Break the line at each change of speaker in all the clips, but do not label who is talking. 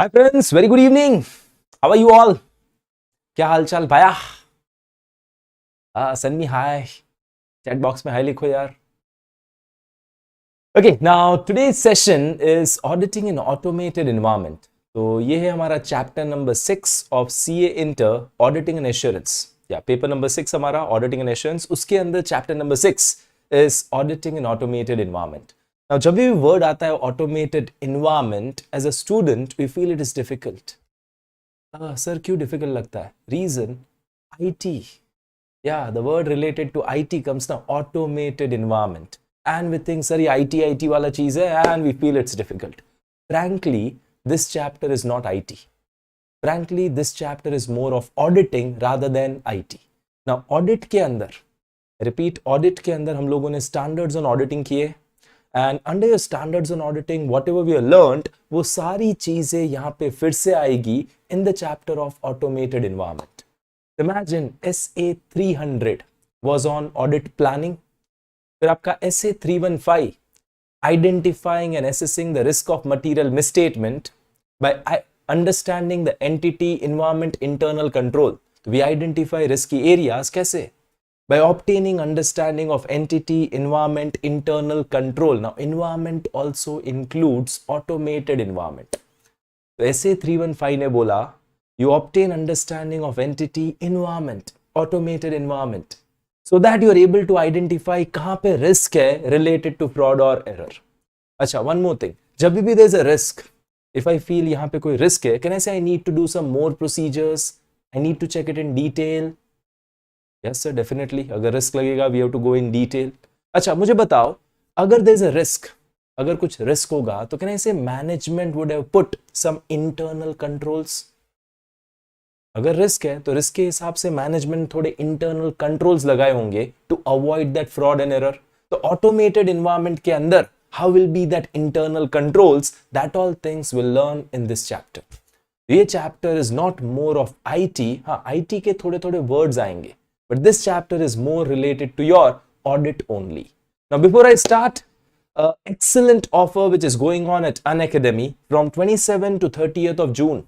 Hi friends, very good evening. How are you all? क्या हाल चाल भाया? सन्नी हाय। चैट बॉक्स में हाय लिखो यार। Okay, now today's session is auditing in automated environment. तो ये है हमारा chapter number 6 of CA inter auditing and assurance. या पेपर नंबर 6 हमारा ऑडिटिंग एंड एश्योरेंस, उसके अंदर chapter number 6 is auditing in automated environment. Now जब भी वर्ड आता है automated environment, as a student we feel it is difficult. Sir क्यों difficult लगता है? Reason IT. Yeah, the word related to IT comes now, automated environment. And we think, sir, ये IT वाला चीज है, and we feel it's difficult. Frankly, this chapter is not IT. Frankly, this chapter is more of auditing rather than IT. Now, audit के अंदर, repeat, audit के अंदर हम लोगों ने standards on auditing किए, and under your standards on auditing, whatever we have learned, वो सारी चीजें यहाँ पे फिर से आएगी in the chapter of automated environment. Imagine SA 300 was on audit planning. फिर आपका SA 315 identifying and assessing the risk of material misstatement by understanding the entity environment internal control. तो we identify risky areas कैसे? By obtaining understanding of entity environment internal control. Now environment also includes automated environment. तो SA 315 ने बोला you obtain understanding of entity environment, automated environment, so that you are able to identify कहाँ पे risk है related to fraud or error. अच्छा, one more thing, जब भी there is a risk, if I feel यहाँ पे कोई risk है, can I say I need to do some more procedures, I need to check it in detail? Yes sir, definitely. अगर risk लगेगा we have to go in detail. अच्छा, मुझे बताओ, अगर there is a risk, अगर कुछ risk होगा, तो can I say management would have put some internal controls? अगर रिस्क है तो रिस्क के हिसाब से मैनेजमेंट थोड़े इंटरनल कंट्रोल्स लगाए होंगे to avoid that fraud and error. तो ऑटोमेटेड एनवायरनमेंट के अंदर how will be that internal controls, that all things will learn in this chapter. ये chapter is not more of IT. हाँ, IT के थोड़े थोड़े वर्ड्स आएंगे, but this chapter is more related to your audit only. Now before I start, excellent offer which is going on at Unacademy from 27 to 30th of June.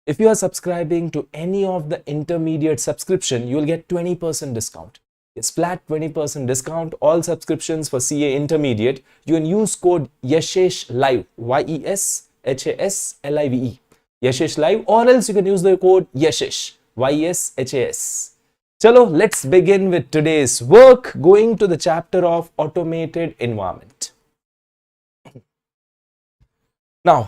If you are subscribing to any of the intermediate subscription, you will get 20% discount. It's flat 20% discount, all subscriptions for CA intermediate. You can use code YESHASH LIVE, YESHASLIVE, YESHASH LIVE, or else you can use the code YESHASH, YESHAS. Chalo, let's begin with today's work, going to the chapter of automated environment. Now,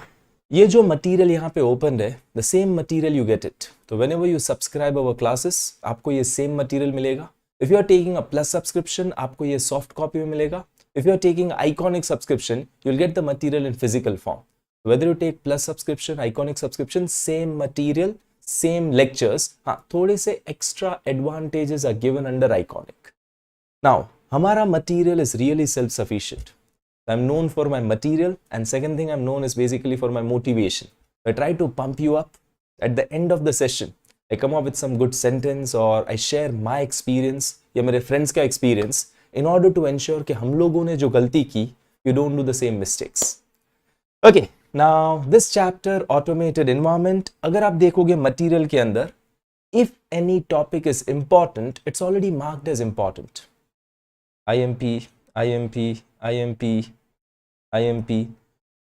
ये जो material यहाँ पे open है, the same material you get it. तो whenever you subscribe our classes, आपको ये same material मिलेगा। If you are taking a plus subscription, आपको ये सॉफ्ट कॉपी में मिलेगा। If you are taking iconic subscription, you will get the material in physical form. Whether you take plus subscription, iconic subscription, same material, same lectures. हाँ, थोड़े से extra advantages are given under iconic. Now हमारा material is really self sufficient. I'm known for my material, and second thing I'm known is basically for my motivation. I try to pump you up. At the end of the session, I come up with some good sentence or I share my experience या मेरे friends का experience in order to ensure कि हम लोगों ने जो गलती की, you don't do the same mistakes. Okay, now this chapter automated environment, अगर आप देखोगे material के अंदर, if any topic is important, it's already marked as important. IMP, IMP, IMP, IMP,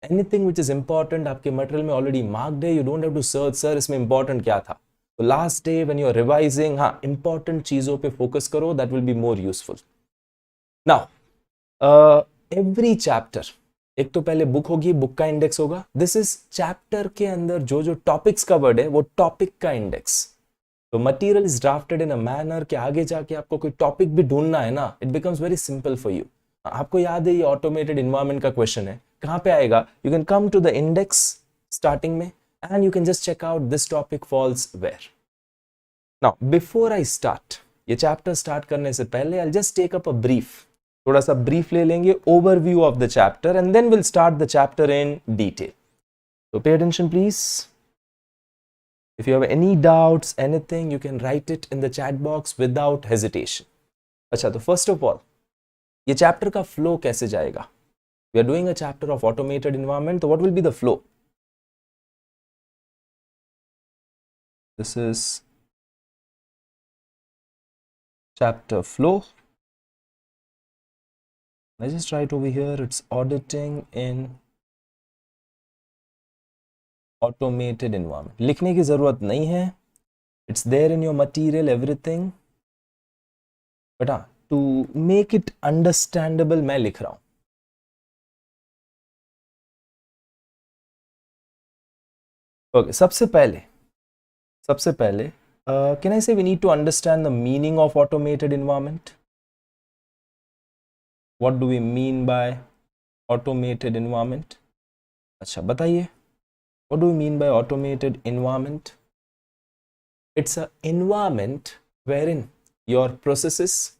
anything which is important आपके material में already marked है. You don't have to search sir इसमें important क्या था. तो last day when you are revising, हाँ, important चीजों पे फोकस करो, that will be more useful. Now every chapter, एक तो पहले बुक होगी, बुक का इंडेक्स होगा. दिस इज चैप्टर के अंदर जो जो टॉपिक्स कवर्ड है वो टॉपिक का इंडेक्स. तो material is drafted in a manner कि आगे जाके आपको कोई टॉपिक भी ढूंढना है ना, it becomes very simple for you. आपको याद है ये ऑटोमेटेड एनवायरनमेंट का क्वेश्चन है, कहां पे आएगा? You can come to the index starting में and you can just check out this topic falls where. Now before I start, ये चैप्टर स्टार्ट करने से पहले I just take up a brief, थोड़ा सा ब्रीफ ले लेंगे, overview of the chapter, and then will start the chapter in detail. So pay attention please. If you have any doubts, anything, you can write it in the chat box without hesitation. अच्छा, तो first of all, ये chapter का flow कैसे जाएगा? We are doing a chapter of automated environment, तो what will be the flow? This is chapter flow. I just write over here, it's auditing in automated environment. लिखने की जरूरत नहीं है. It's there in your material, everything. But to make it understandable, मैं लिख रहा हूं. Okay, सबसे पहले can I say we need to understand the meaning of automated environment? What do we mean by automated environment? अच्छा बताइए, what do we mean by automated environment? It's an environment wherein your processes,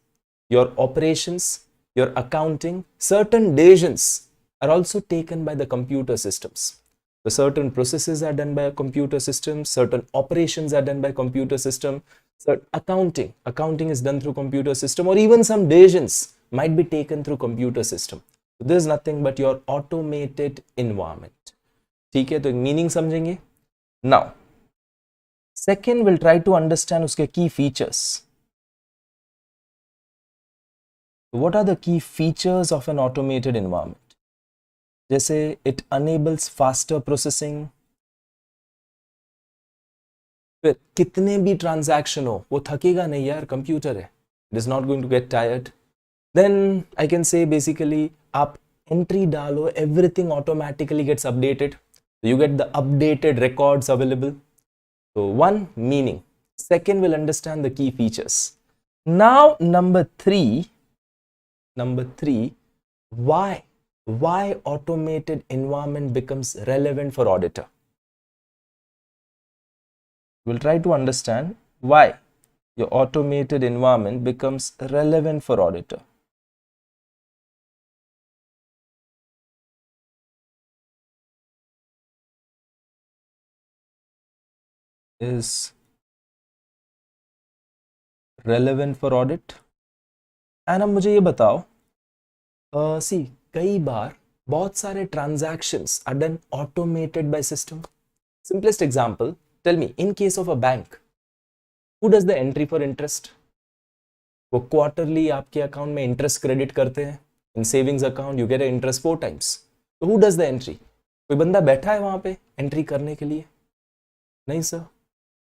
your operations, your accounting, certain decisions are also taken by the computer systems. So certain processes are done by a computer system, certain operations are done by computer system, certain accounting is done through computer system, or even some decisions might be taken through computer system. So this is nothing but your automated environment. ठीक है, तो meaning समझेंगे. Now, second, we'll try to understand उसके key features. What are the key features of an automated environment? जैसे it enables faster processing. फिर कितने भी transaction हो वो थकेगा नहीं यार, कंप्यूटर है. It is not going to get tired. Then I can say basically आप एंट्री डालो, everything automatically gets updated. So you get the updated records available. So one, meaning. Second, we'll understand the key features. Now number three, why automated environment becomes relevant for auditor. We'll try to understand why your automated environment becomes relevant for auditor. Is relevant for audit. And अब मुझे ये बताओ, see, कई बार बहुत सारे transactions are done automated by system. Simplest example, tell me, in case of a bank, who does the entry for interest? वो quarterly आपके account में interest credit करते हैं. In savings account you get an interest 4 times. So who does the entry? कोई बंदा बैठा है वहां पे entry करने के लिए? नहीं sir.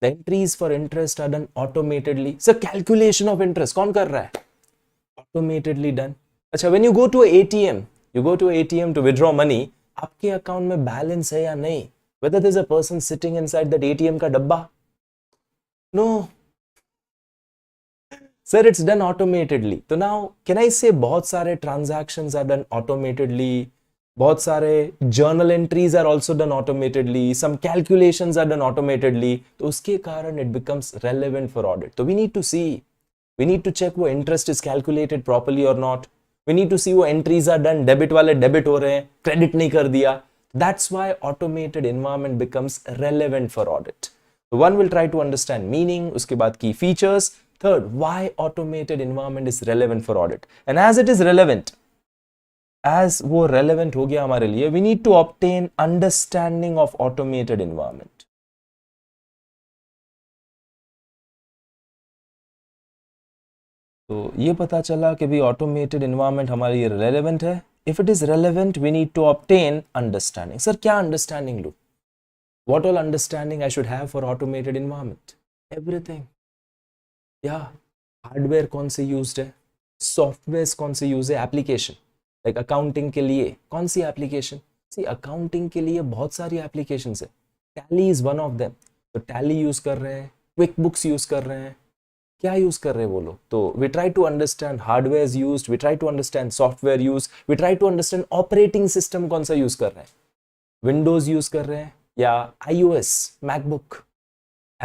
The entries for interest are done automatedly. Sir, calculation of interest कौन कर रहा है? Automatedly done. अच्छा, when you go to ATM to withdraw money, आपके अकाउंट में बैलेंस है या नहीं? Whether there's a person sitting inside that ATM का डब्बा? No. Sir, it's done automatedly. तो now, can I say बहुत सारे transactions are done automatedly? बहुत सारे journal entries are also done automatedly. Some calculations are done automatedly. तो उसके कारण it becomes relevant for audit. So we need to see. We need to check वो interest is calculated properly or not. We need to see वो entries are done, debit वाले debit हो रहे हैं, credit नहीं कर दिया. That's why automated environment becomes relevant for audit. So one will try to understand meaning, उसके बाद key features. Third, why automated environment is relevant for audit. And as it is relevant, as वो relevant हो गया हमारे लिए, we need to obtain understanding of automated environment. तो ये पता चला कि भी automated environment हमारे लिए relevant है. If it is relevant, we need to obtain understanding. Sir, क्या understanding लूँ? What all understanding I should have for automated environment? Everything. Yeah, hardware कौन से used है? Softwares कौन से use है? Application. Like accounting के लिए कौन सी application? See, accounting के लिए बहुत सारी applications है. Tally is one of them. तो Tally use कर रहे हैं, QuickBooks use कर रहे हैं. क्या यूज कर रहे हैं वो लोग? तो we try to understand hardware is used, we try to understand software use, we try to understand operating system कौन सा यूज कर रहे हैं. Windows यूज कर रहे हैं या iOS, MacBook,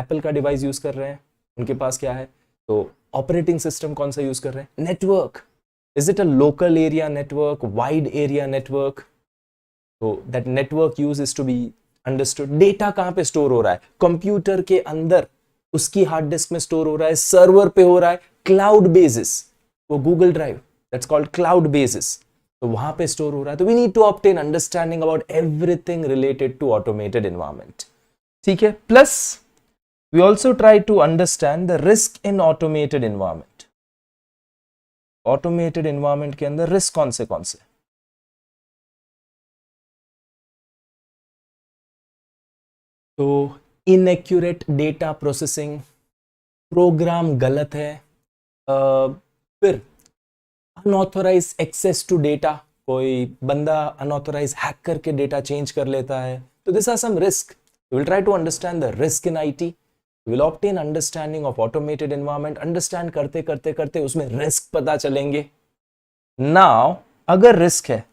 Apple का डिवाइस यूज कर रहे हैं, उनके पास क्या है? तो ऑपरेटिंग सिस्टम कौन सा यूज कर रहे हैं? Network. Is it a local area network, wide area network? So that network use is to be understood. Data कहाँ पे स्टोर हो रहा है? कंप्यूटर के अंदर उसकी हार्ड डिस्क में स्टोर हो रहा है, सर्वर पे हो रहा है, क्लाउड बेसिस. वो Google drive, that's called cloud basis. तो वहां पे स्टोर हो रहा है. तो we need to obtain understanding about everything related to automated environment. ठीक है. Plus We also try to understand the risk in automated environment. Automated environment के अंदर risk कौन से? तो inaccurate data processing, प्रोग्राम गलत है, फिर अनऑथोराइज एक्सेस टू डेटा, कोई बंदा अनऑथोराइज हैक करके डेटा चेंज कर लेता है. तो this are some risk. We will try to understand the risk in IT. We will obtain understanding of automated environment. Understand करते करते करते उसमें रिस्क पता चलेंगे. नाउ अगर रिस्क है,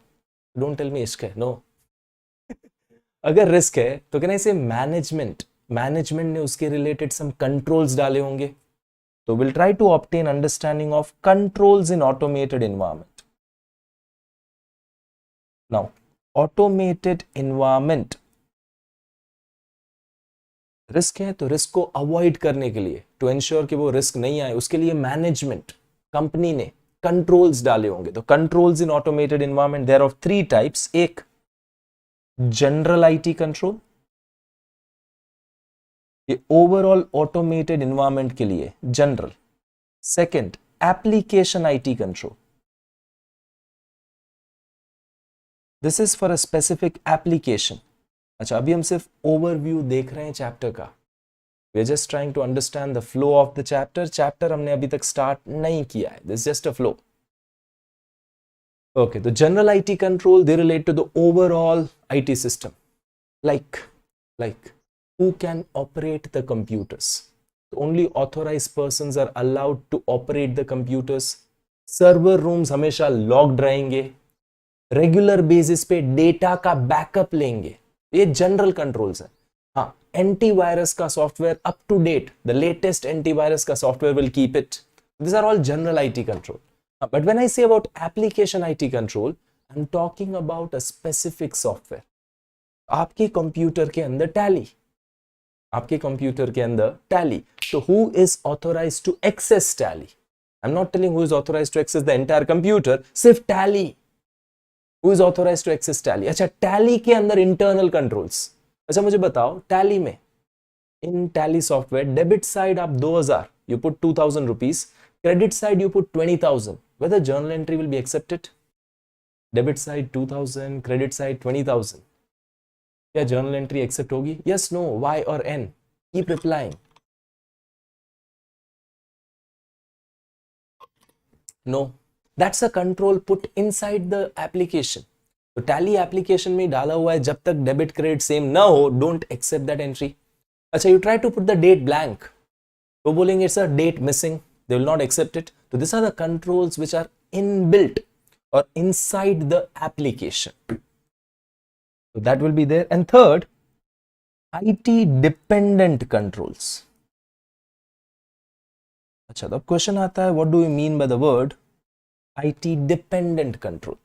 डोंट टेल मी इश्क है, नो. अगर रिस्क है तो कहना इसे मैनेजमेंट ने उसके रिलेटेड सम कंट्रोल्स डाले होंगे. So we'll try to obtain understanding of controls in automated environment. Now, automated environment. Risk है तो रिस्क को अवॉइड करने के लिए, टू एंश्योर कि वो रिस्क नहीं आए, उसके लिए मैनेजमेंट, कंपनी ने कंट्रोल्स डाले होंगे. तो controls in automated environment there of 3 types. एक जनरल आईटी कंट्रोल, ये ओवरऑल ऑटोमेटेड एनवायरनमेंट के लिए general. Second application IT control, this is for a specific application. अच्छा, अभी हम सिर्फ ओवरव्यू देख रहे हैं चैप्टर का. We are just trying to understand the flow of the chapter हमने अभी तक स्टार्ट नहीं किया है. This just a flow. Okay, तो general IT control they relate to the overall IT system, like who can operate the computers. So only authorized persons are allowed to operate the computers. Server rooms हमेशा locked रहेंगे. Regular basis पे data का backup लेंगे. ये general controls है. हाँ, antivirus का software up to date, the latest antivirus का software will keep it. This are all general IT control. But when I say about application IT control, I am talking about a specific software. आपके computer के अंदर Tally, आपके computer के अंदर Tally. तो who is authorised to access Tally? I am not telling who is authorised to access the entire computer, सिर्फ Tally. Who is authorised to access Tally? अच्छा, Tally के अंदर इंटरनल कंट्रोल्स. अच्छा, मुझे बताओ, टैली में, in Tally software, debit side आप 2000, you put 2000 rupees, credit side you put 20,000, whether journal entry will be accepted? Debit side 2000, credit side 20,000. क्या journal entry accept होगी? यस, नो, वाई और N? Keep replying. No, that's a control put inside the application. तो Tally application में डाला हुआ है, जब तक डेबिट क्रेडिट सेम ना हो, डोंट एक्सेप्ट दैट एंट्री. अच्छा, you try to put the date blank, तो बोलेंगे it's a date missing, they will not accept it. तो this are the controls which are inbuilt or inside the application. So that will be there. And third, IT dependent controls. अच्छा, तो अब question आता है, what do you mean by the word IT dependent control?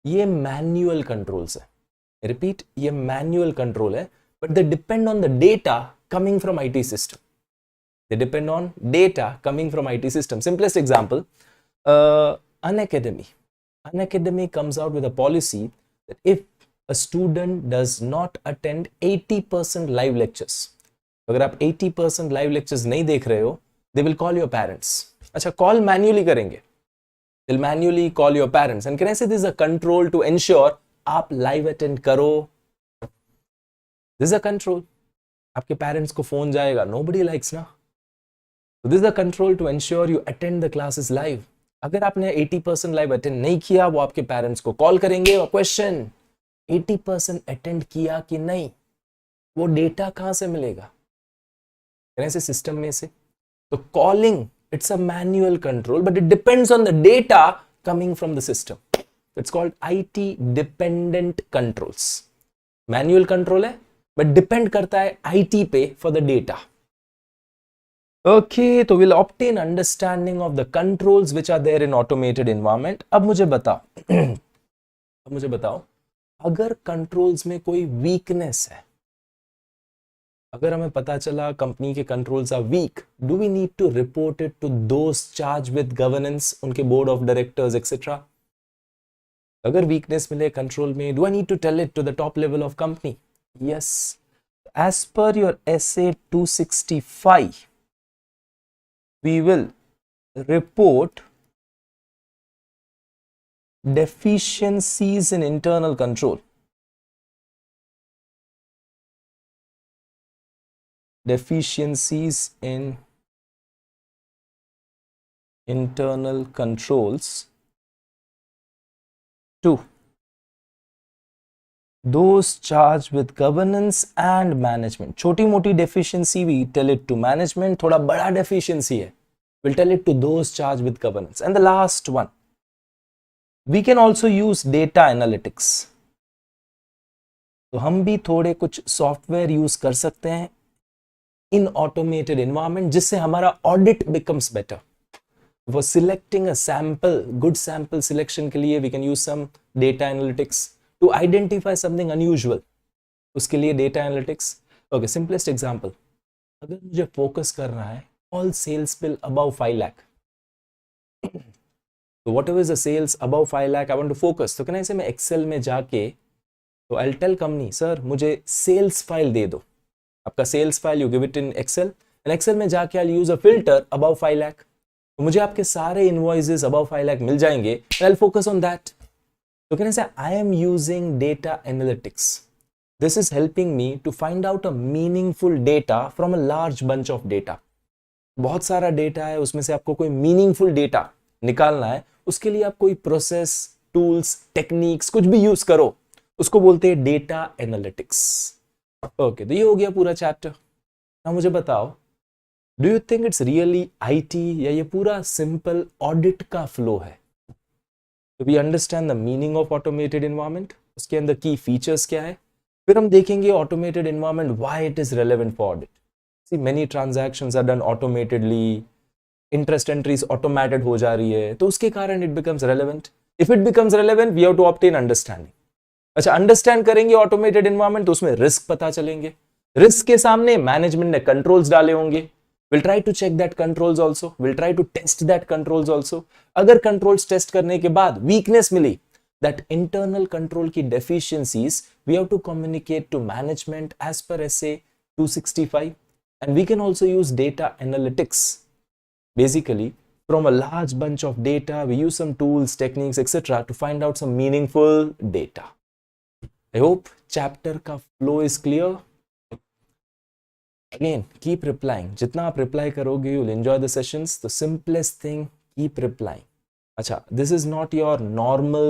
ये manual controls है. Repeat, ये manual control है, but they depend on the data coming from IT system. They depend on data coming from IT system. Simplest example, Unacademy comes out with a policy that if a student does not attend 80% live lectures, अगर आप 80% live lectures नहीं देख रहे हो, they will call your parents. अच्छा, call manually करेंगे, they'll manually call your parents. And can I say this is a control to ensure आप live attend करो? This is a control. आपके parents को phone जाएगा, nobody likes ना. So this is a control to ensure you attend the classes live. अगर आपने 80% live attend नहीं किया, वो आपके पेरेंट्स को कॉल करेंगे और क्वेश्चन, 80% अटेंड किया कि नहीं, वो डेटा कहां से मिलेगा? ऐसे सिस्टम में से. तो calling, it's a manual control, but it depends on the data coming from the system. It's called IT dependent controls. Manual control है, बट डिपेंड करता है आईटी पे फॉर द डेटा. Okay, तो we'll obtain understanding of the controls which are there in automated environment. अब मुझे बताओ, अगर controls में कोई वीकनेस है, अगर हमें पता चला कंपनी के controls are weak, do we need to report it to those charge with governance, उनके बोर्ड ऑफ डायरेक्टर्स एक्सेट्रा? अगर वीकनेस मिले कंट्रोल में, do I need to tell it to the top level of company? Yes. As per your essay 265, we will report deficiencies in internal control. Deficiencies in internal controls. 2. Those charged with governance and management. छोटी मोटी deficiency we tell it to management, थोड़ा बड़ा deficiency है, we'll tell it to those charged with governance. And the last one, we can also use data analytics. तो हम भी थोड़े कुछ सॉफ्टवेयर यूज कर सकते हैं इन ऑटोमेटेड एनवायरनमेंट जिससे हमारा audit becomes better. For selecting a sample, good sample selection के लिए we can use some data analytics to identify something unusual. उसके लिए data analytics. Okay, simplest example. अगर मुझे focus करना है all sales bill above 5 lakh. So whatever is the sales above 5 lakh, I want to focus. तो कहना ऐसे मैं Excel में जाके तो I'll tell company, sir मुझे sales file दे दो. आपका sales file you give it in Excel. And Excel में जाके I'll use a filter above 5 lakh. तो मुझे आपके सारे इनवॉइसेस अबव 5 लाख मिल जाएंगे. I will focus on that. तो कहने से I am using data analytics. This is helping me to find out a meaningful data from a large bunch of data. बहुत सारा डेटा है, उसमें से आपको कोई मीनिंगफुल डेटा निकालना है. उसके लिए आप कोई प्रोसेस, टूल्स, टेक्निक्स कुछ भी यूज करो, उसको बोलते हैं डेटा एनालिटिक्स. ओके, तो ये हो गया पूरा चैप्टर. now मुझे बताओ, do you think it's really IT या ये पूरा सिंपल ऑडिट का फ्लो है? तो we understand the meaning of automated environment, उसके अंदर की फीचर्स क्या है, फिर हम देखेंगे automated environment why it is relevant for audit. See many transactions are done automatedly, interest entries automated हो जा रही है, तो उसके कारण it becomes relevant. If it becomes relevant we have to obtain understanding. अच्छा, अंडरस्टैंड करेंगे ऑटोमेटेड एनवायरनमेंट तो उसमें रिस्क पता चलेंगे. रिस्क के सामने मैनेजमेंट ने कंट्रोल्स डाले होंगे. We'll try to check that controls also. We'll try to test that controls also. अगर controls test करने के बाद weakness milli, that internal control की deficiencies, we have to communicate to management as per essay 265. And we can also use data analytics. Basically, from a large bunch of data, we use some tools, techniques, etc. to find out some meaningful data. I hope chapter का flow is clear. Again, keep replying. जितना आप reply करोगे, you'll enjoy the sessions. The simplest thing, keep replying. अच्छा, this is not your normal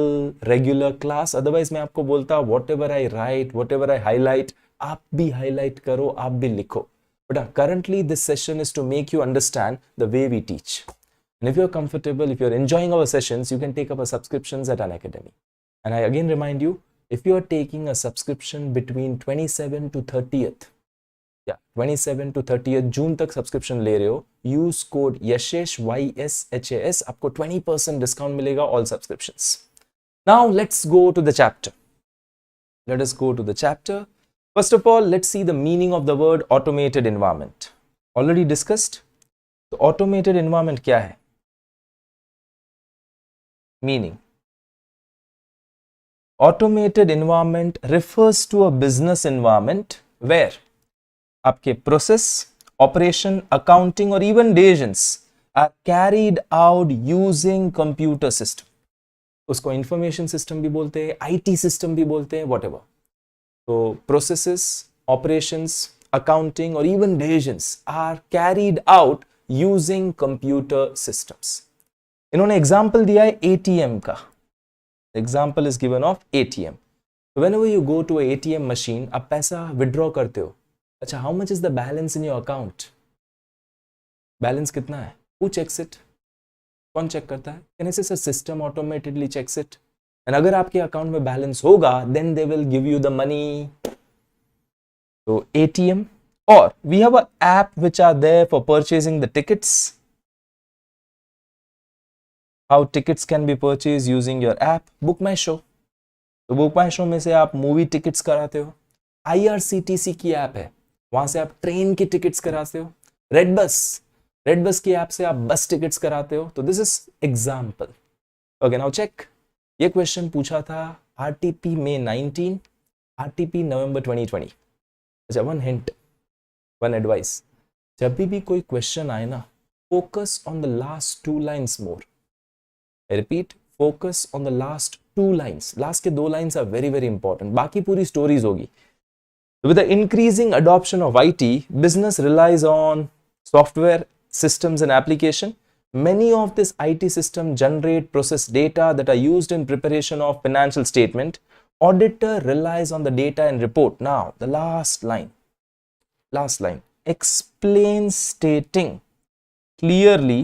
regular class. Otherwise मैं आपको बोलता whatever I write, whatever I highlight, आप भी highlight करो, आप भी लिखो. But currently this session is to make you understand the way we teach. And if you're comfortable, if you're enjoying our sessions, you can take up a subscriptions at Unacademy. And I again remind you, if you are taking a subscription between 27 to 30th, 27 to 30th जून तक subscription ले रहे हो, use code Yashesh YSHAS, आपको 20% discount मिलेगा all subscriptions. Now let's go to the chapter. Let us go to the chapter. First of all, let's see the meaning of the word automated environment. Already discussed. तो automated environment क्या है? Meaning, automated environment refers to a business environment where आपके process, operation, accounting और even decisions are carried out using computer system. उसको information system भी बोलते हैं, IT system भी बोलते हैं, व्हाटएवर. तो प्रोसेसेस, ऑपरेशंस, अकाउंटिंग और even decisions are carried out using computer systems. इन्होंने एग्जांपल दिया है एटीएम का. Example is given of ATM. Whenever you go to ATM machine, आप पैसा विड्रॉ करते हो. अच्छा, how much is the balance in your account? Balance कितना है? Who checks it? कौन चेक करता है? Can say sir system automatedly checks it. And अगर आपके अकाउंट में बैलेंस होगा, then they will give you the money. तो एटीएम. और we have a app which are there for purchasing the tickets. How tickets can be purchase using your app. Book My Show. तो Book My Show में से आप movie tickets कराते हो. IRCTC की app है, वहां से आप ट्रेन की टिकट्स कराते हो. रेड बस की ऐप से आप बस टिकट्स कराते हो. तो this is example. Okay, now check. ये क्वेश्चन पूछा था RTP May 19, RTP November 2020. अच्छा, वन हिंट, वन एडवाइस, जब भी कोई क्वेश्चन आए ना, focus on the last 2 lines more. I repeat, focus on the last 2 lines, last के 2 lines are very very important, बाकी पूरी स्टोरीज होगी। With the increasing adoption of IT, business relies on software, systems, and application. Many of this IT system generate, process data that are used in preparation of financial statement. Auditor relies on the data and report. Now, the last line, explain stating clearly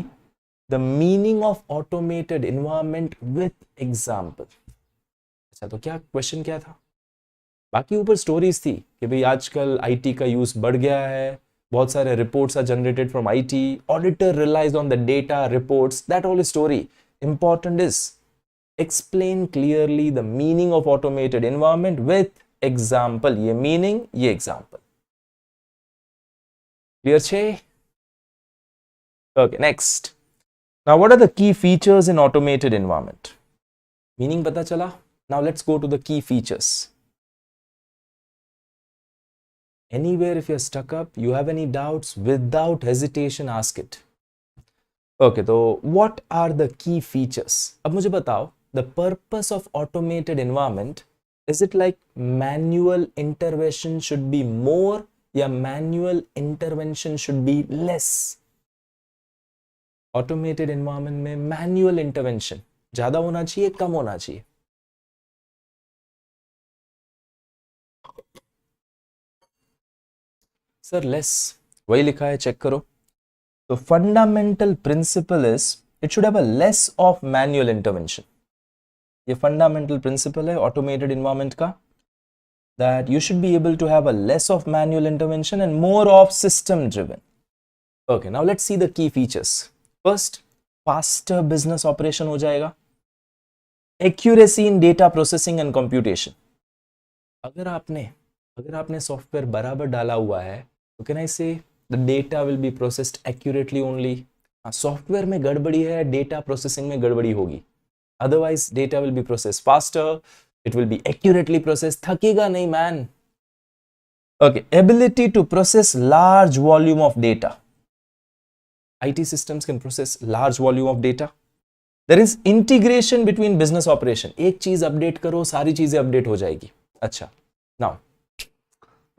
the meaning of automated environment with example. अच्छा, तो क्या question क्या था? बाकी ऊपर stories थी कि भाई आजकल आईटी का यूज बढ़ गया है, बहुत सारे reports are generated from IT, auditor relies on the data reports, that all story. Important is explain clearly the meaning of automated environment with example. ये मीनिंग, ये एग्जाम्पल। क्लियर छे? Okay, next. Now what are the key features in automated environment? Meaning पता चला, now let's go to the key features. Anywhere if you're stuck up, you have any doubts, without hesitation ask it. Okay, so what are the key features? अब मुझे बताओ, the purpose of automated environment, is it like manual intervention should be more या manual intervention should be less? Automated environment में manual intervention ज़्यादा होना चाहिए, कम होना चाहिए? सर लेस, वही लिखा है, चेक करो। तो fundamental principle is it should have a less of manual intervention. ये फंडामेंटल प्रिंसिपल है ऑटोमेटेड एनवायरनमेंट का, that you should be able to have a less of manual intervention and more of system driven. Okay, now let's see the key features. First, faster business operation हो जाएगा। Accuracy in data processing and computation. अगर आपने software बराबर डाला हुआ है तो can I say the data will be processed accurately only. Software में गड़बड़ी है, डेटा प्रोसेसिंग में गड़बड़ी होगी, otherwise data will be process faster, it will be accurately process, थकेगा नहीं man. Okay, ability to process large volume of data. IT systems can process large volume of data. There is integration between business operation. एक चीज update करो, सारी चीजें update हो जाएगी। अच्छा, now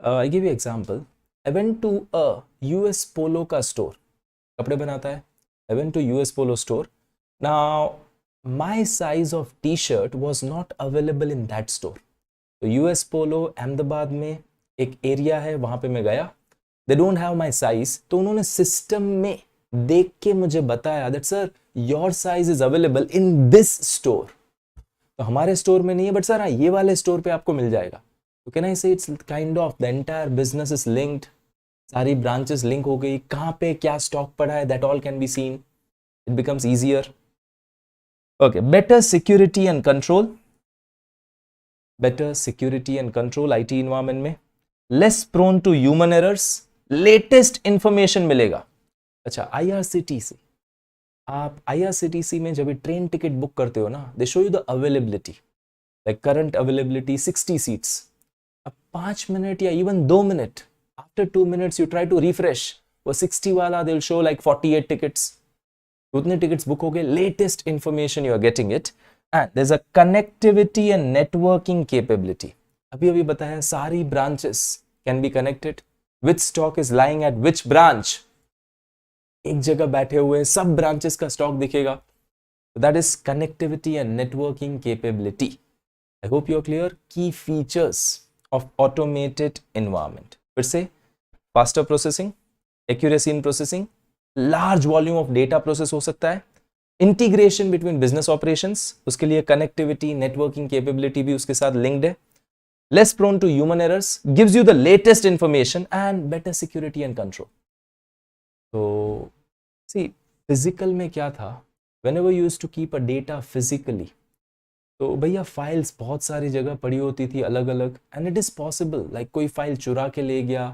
I give you example. I went to a US Polo का store, कपड़े बनाता है। I went to US Polo store. Now my size of T-shirt was not available in that store. तो US Polo अहमदाबाद में एक area है, वहां पे मैं गया। They don't have my size. तो उन्होंने सिस्टम में देख के मुझे बताया that sir your size is available in this store. तो हमारे स्टोर में नहीं है, बट सर हाँ ये वाले स्टोर पे आपको मिल जाएगा। तो can I say it's kind of the entire business is linked, सारी ब्रांचेस लिंक हो गई, कहाँ पे क्या स्टॉक पड़ा है that all can be seen, it becomes easier. Okay, better security and control, better security and control IT environment में, less prone to human errors, latest information मिलेगा। अच्छा, IRCTC, आप IRCTC में जब ट्रेन टिकट बुक करते हो ना, they show you the availability, like current availability 60 seats. अब 5 मिनट या even 2 minute, after 2 minutes you try to refresh, वो 60 वाला they will show like 48 tickets. उतने टिकट्स बुक हो गए, latest information you are getting it. And there is a connectivity and networking capability. अभी बताया सारी branches can be connected, which stock is lying at which branch, एक जगह बैठे हुए सब ब्रांचेस का स्टॉक दिखेगा। That is connectivity and networking capability. I hope you are clear. Key features of automated environment, फिर से faster processing, accuracy in processing, large volume of data process हो सकता है, इंटीग्रेशन बिटवीन बिजनेस ऑपरेशंस, उसके लिए connectivity networking capability भी उसके साथ लिंक्ड है, less prone to human errors, gives you the latest information and better security and control. तो सी फिजिकल में क्या था, whenever you used to keep a data physically, तो भैया फाइल्स बहुत सारी जगह पड़ी होती थी अलग अलग, and it is possible like कोई फाइल चुरा के ले गया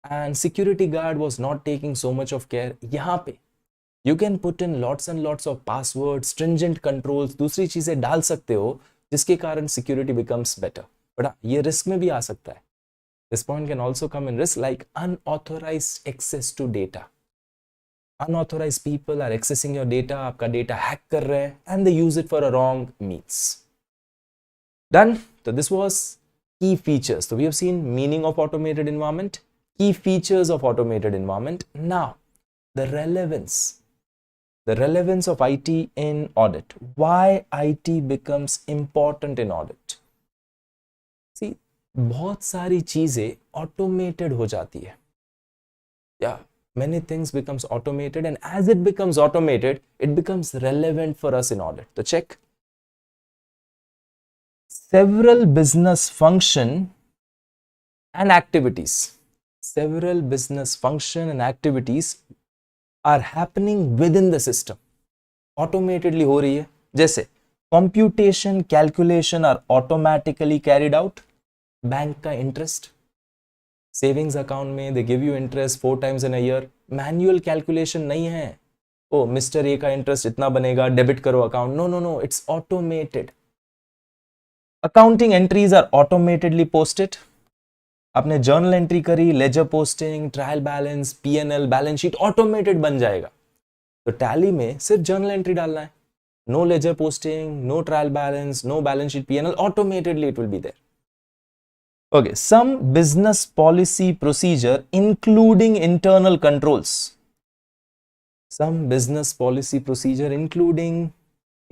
and security guard was not taking so much of care. यहाँ पे you can put in lots and lots of password, stringent controls, दूसरी चीजें डाल सकते हो जिसके कारण सिक्योरिटी बिकम्स बेटर। बट ये रिस्क में भी आ सकता है। This point can also come in risk like unauthorized access to data. Unauthorized people are accessing your data, आपका data hack कर रहे हैं, and they use it for a wrong means. Done? So this was key features. So we have seen meaning of automated environment, key features of automated environment. Now, the relevance of IT in audit. Why IT becomes important in audit? See, बहुत सारी चीजें automated हो जाती है. Yeah, many things becomes automated, and as it becomes automated, it becomes relevant for us in audit. So check. Several business function and activities. Several business function and activities are happening within the system. Automatedly हो रही है. जैसे computation, calculation are automatically carried out. Bank का interest, savings account में they give you interest 4 times in a year. Manual calculation नहीं है. Oh, Mr. A का interest इतना बनेगा, debit करो account. No, it's automated. Accounting entries are automatically posted. आपने journal entry करी, ledger posting, trial balance, PNL, balance sheet automated बन जाएगा. तो टैली में सिर्फ जर्नल एंट्री डालना है. No ledger posting, no trial balance, no balance sheet, PNL, automatedly it will be there. Okay, some business policy procedure including internal controls. Some business policy procedure including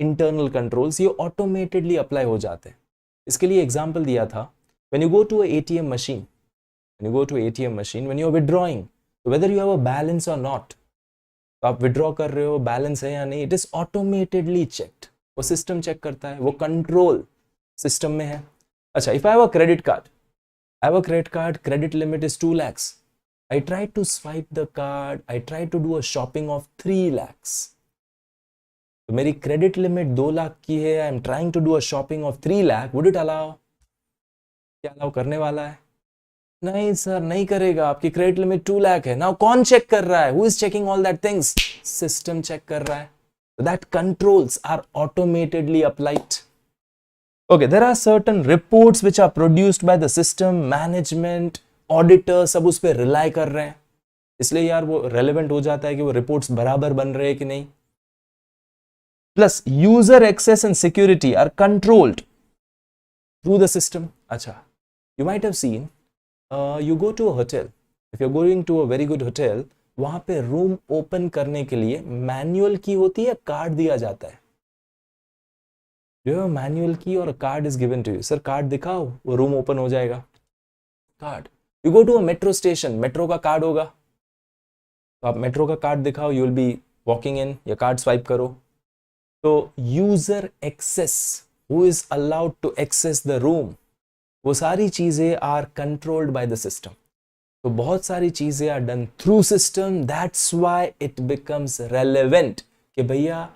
internal controls ये automatedly apply हो जाते हैं. इसके लिए example दिया था. When you go to an ATM machine, when you're withdrawing, whether you have a balance or not, तो आप withdraw कर रहे हो, balance है या नहीं, it is automatically checked. वो system check करता है, वो control system में है. अच्छा, if I have a credit card, credit limit is 2 lakhs. I try to swipe the card, I try to do a shopping of 3 lakhs. तो मेरी credit limit 2 lakh की है, I am trying to do a shopping of 3 lakh, would it allow? क्या allow करने वाला है? नहीं sir, नहीं करेगा. आपकी क्रेडिट लिमिट 2 लाख है. नाउ कौन चेक कर रहा है? Who is checking all that things? System check कर रहा है. That controls are automatedly applied. Okay, there are certain reports which are produced by the system. Management, auditor सब उस पर रिलाई कर रहे हैं. इसलिए यार वो रेलेवेंट हो जाता है कि वो रिपोर्ट्स बराबर बन रहे हैं कि नहीं. Plus user access and security are controlled through the system. अच्छा, you might have seen, you go to a hotel. If you're going to a very good hotel, वहां पे रूम ओपन करने के लिए मैनुअल की होती है, कार्ड दिया जाता है. मैनुअल की और card is given to you. Sir card दिखाओ, वो रूम ओपन हो जाएगा. Card. You go to a metro station, metro का कार्ड होगा, तो आप मेट्रो का कार्ड दिखाओ, you will be walking in, या कार्ड स्वाइप करो. तो user access, who is allowed to access the room, वो सारी चीजें are controlled by the system. तो बहुत सारी चीजें are done through system. That's why it becomes relevant कि भैया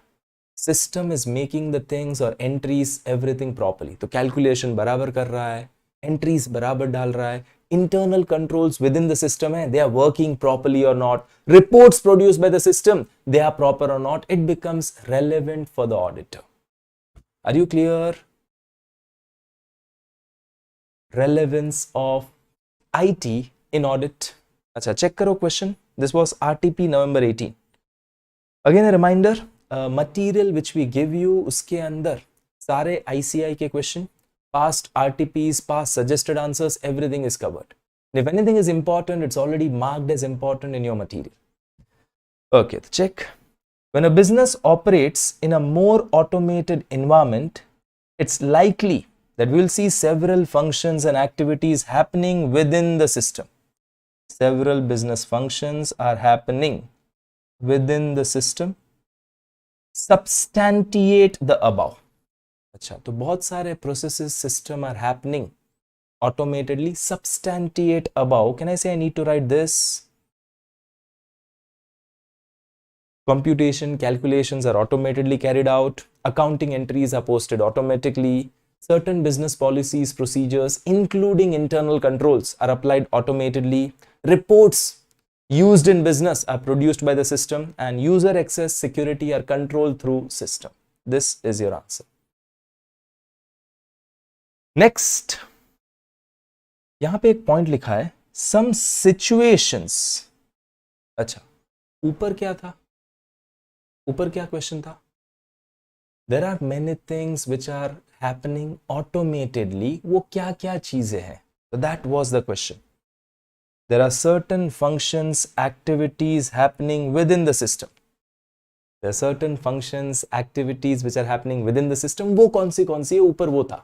system is making the things और एंट्रीज एवरीथिंग प्रॉपर्ली. तो कैलकुलेशन बराबर कर रहा है, एंट्रीज बराबर डाल रहा है, internal controls within the system है, they are working properly or not, reports produced by the system, they are proper or not. It becomes relevant for the auditor. Are you clear? Relevance of IT in audit. अच्छा, check करो question. This was RTP November 18. Again a reminder, material which we give you, उसके अंदर सारे ICI के question, past RTPs, past suggested answers, everything is covered. And if anything is important, it's already marked as important in your material. Okay, check. When a business operates in a more automated environment, it's likely that we will see several functions and activities happening within the system. Several business functions are happening within the system. Substantiate the above. अच्छा, तो बहुत सारे processes system are happening automatically. Substantiate above. Can I say I need to write this? Computation, calculations are automatically carried out. Accounting entries are posted automatically. Certain business policies, procedures, including internal controls, are applied automatically. Reports used in business are produced by the system, and user access, security are controlled through system. This is your answer. Next, यहां पे एक point लिखा है some situations. अच्छा, ऊपर क्या था, ऊपर क्या क्वेश्चन था? There are many things which are happening automatedly, वो क्या क्या चीजें हैं? तो that was the question. There are certain functions activities happening within the system, there are certain functions activities which are happening within the system, वो कौन सी है? ऊपर वो था।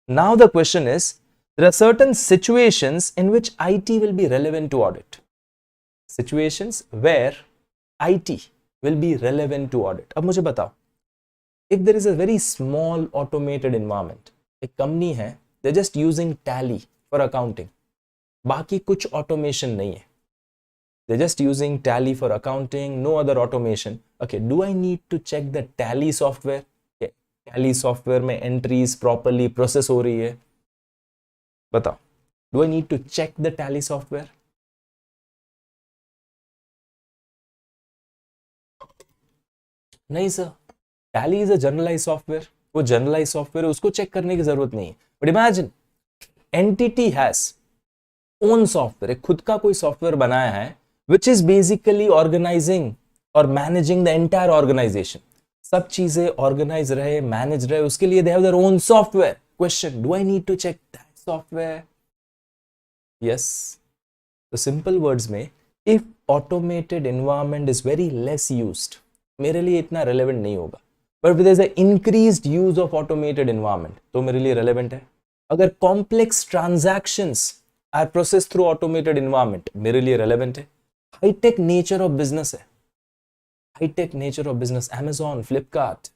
Now the question is, there are certain situations in which IT will be relevant to audit, situations where IT will be relevant to audit। अब मुझे बताओ, if there is a very small automated environment, एक company है, they're just using tally for accounting, बाकी कुछ automation नहीं है, they're just using tally for accounting, no other automation। Okay, do I need to check the tally software? Okay, tally software में entries properly process हो रही है, बताओ, do I need to check the tally software? नहीं sir, tally is a generalized software, वो generalized software है, उसको check करने की जरूरत नहीं है। But imagine entity has own software, एक खुद का कोई सॉफ्टवेयर बनाया है which is basically organizing or managing the entire organization, सब चीजें ऑर्गेनाइज रहे, मैनेज रहे, उसके लिए they have their own software। Question, do I need to check that software? Yes। तो सिंपल वर्ड्स में, if automated environment is very less used, मेरे लिए इतना relevant नहीं होगा, but if there is a increased use of automated environment तो मेरे लिए relevant है। अगर complex transactions are processed through automated environment मेरे लिए relevant है। हाईटेक नेचर ऑफ बिजनेस है, hi tech nature of business, Amazon, Flipkart,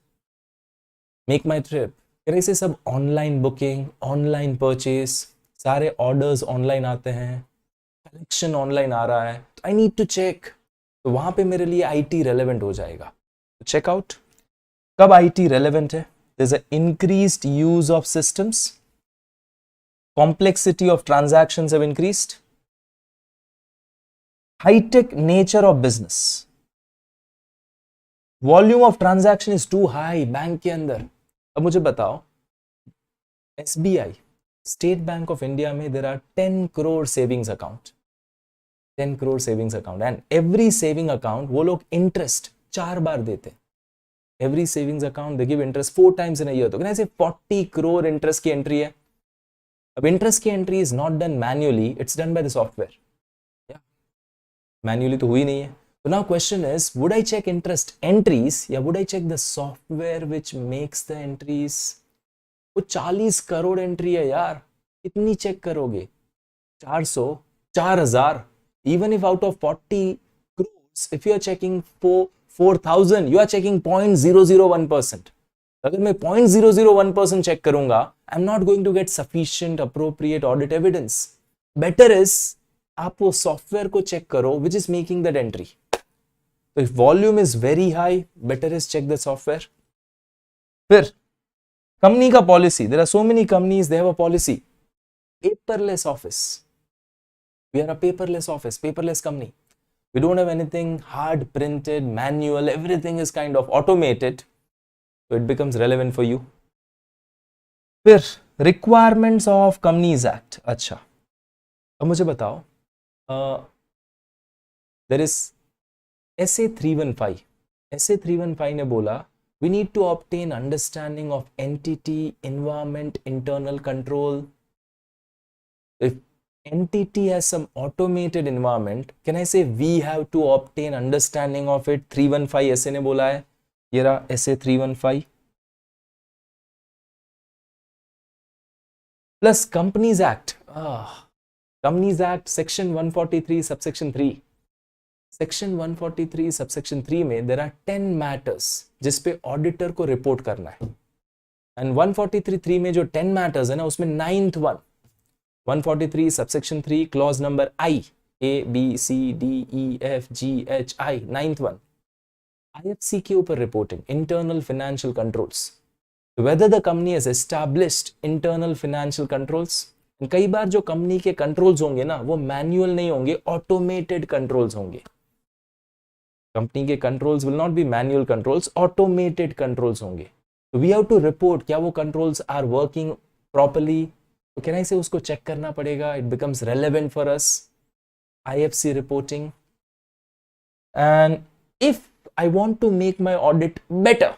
MakeMyTrip, ऐसे सब ऑनलाइन बुकिंग, ऑनलाइन परचेस, सारे ऑर्डर्स ऑनलाइन आते हैं, कलेक्शन ऑनलाइन आ रहा है, तो आई नीड टू चेक, तो वहां पे मेरे लिए आईटी रेलेवेंट हो जाएगा। चेकआउट कब आईटी रेलेवेंट है? There is a increased use of systems, complexity of transactions have increased, high-tech nature of business, volume of transaction is too high bank के अंदर। अब मुझे बताओ, SBI, State Bank of India में there are 10 crore savings account, 10 crore savings account, and every saving account वो लोग interest 4 बार देते हैं। Every savings account they give interest 4 times in a year, तो कैसे 40 करोड़ इंटरेस्ट की एंट्री है। अब इंटरेस्ट की entry is not done manually, it's done by the software, manually तो हुई नहीं है। So now question is, would I check interest entries या would I check the software which makes the entries? वो 40 crore entry है यार, कितनी चेक करोगे? 400, 4000, even if out of 40 crores, if you are checking 4,000, you are checking 0.001%. अगर मैं 0.001% check करूंगा, I'm not going to get sufficient appropriate audit evidence. Better is आप वो सॉफ्टवेयर को चेक करो which is making that entry. So if volume is very high, better is check the software. फिर company का policy, there are so many companies, they have a policy, paperless office. We are a paperless office, paperless company. We don't have anything hard printed, manual, everything is kind of automated, so it becomes relevant for you. फिर requirements of Companies Act. अच्छा, अब मुझे बताओ, there is SA 315, SA 315 ने बोला we need to obtain understanding of entity, environment, internal control. If entity has some automated environment, can I say we have to obtain understanding of it? 315 SA ने बोला है, ये रहा SA 315 plus Companies Act. Companies Act section 143 subsection 3, section 143 subsection 3 में there are 10 matters जिस पे auditor को report करना है, एंड 143 में जो 10 मैटर्स है ना, उसमें 9th one, 143 subsection 3 clause number I, A B C D E F G H I, 9th one, IFC के ऊपर reporting, internal financial controls, whether the company has established internal financial controls. कई बार जो company के controls होंगे ना, वो manual नहीं होंगे, ऑटोमेटेड कंट्रोल्स होंगे। कंपनी के controls will not be manual controls, automated controls होंगे। तो वी हैव टू रिपोर्ट क्या वो कंट्रोल्स आर वर्किंग प्रॉपर्ली, तो कैन आई से उसको चेक करना पड़ेगा, it becomes relevant for us, IFC reporting. And if I want to make my audit better,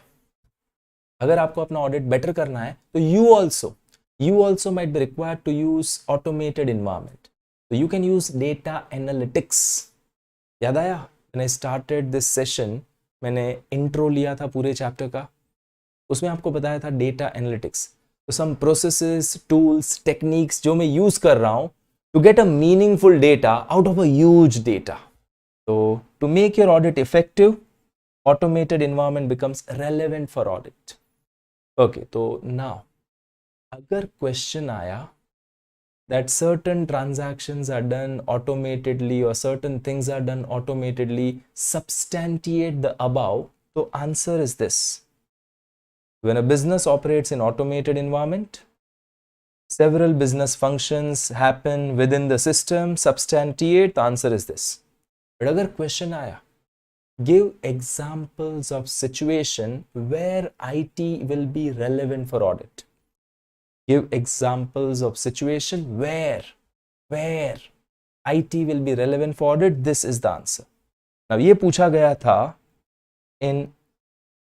अगर आपको अपना ऑडिट बेटर करना है तो you also might be required to use automated environment. So you can use data analytics. याद आया when I started this session, मैंने intro लिया था पूरे चैप्टर का, उसमें आपको बताया था डेटा एनालिटिक्स. तो सम प्रोसेसेस, टूल्स, टेक्निक्स जो मैं यूज कर रहा हूं to get a meaningful data out of a huge data. तो to make your audit effective, automated environment becomes relevant for audit. Okay, तो now अगर क्वेश्चन आया that certain transactions are done automatedly or certain things are done automatedly, substantiate the above, तो answer is this. When a business operates in automated environment, several business functions happen within the system, substantiate, the answer is this. But अगर question आया give examples of situation where IT will be relevant for audit. Give examples of situation where IT will be relevant for audit. This is the answer. Now ये पूछा गया था in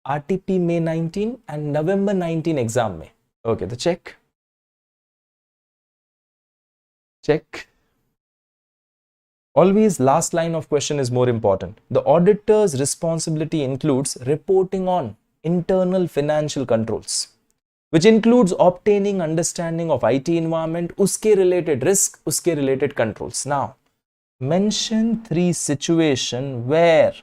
RTP May 19 and November 19 exam में. Okay, तो check. Always last line of question is more important. The auditor's responsibility includes reporting on internal financial controls, which includes obtaining understanding of IT environment, uske related risk, uske related controls. Now, mention 3 situations where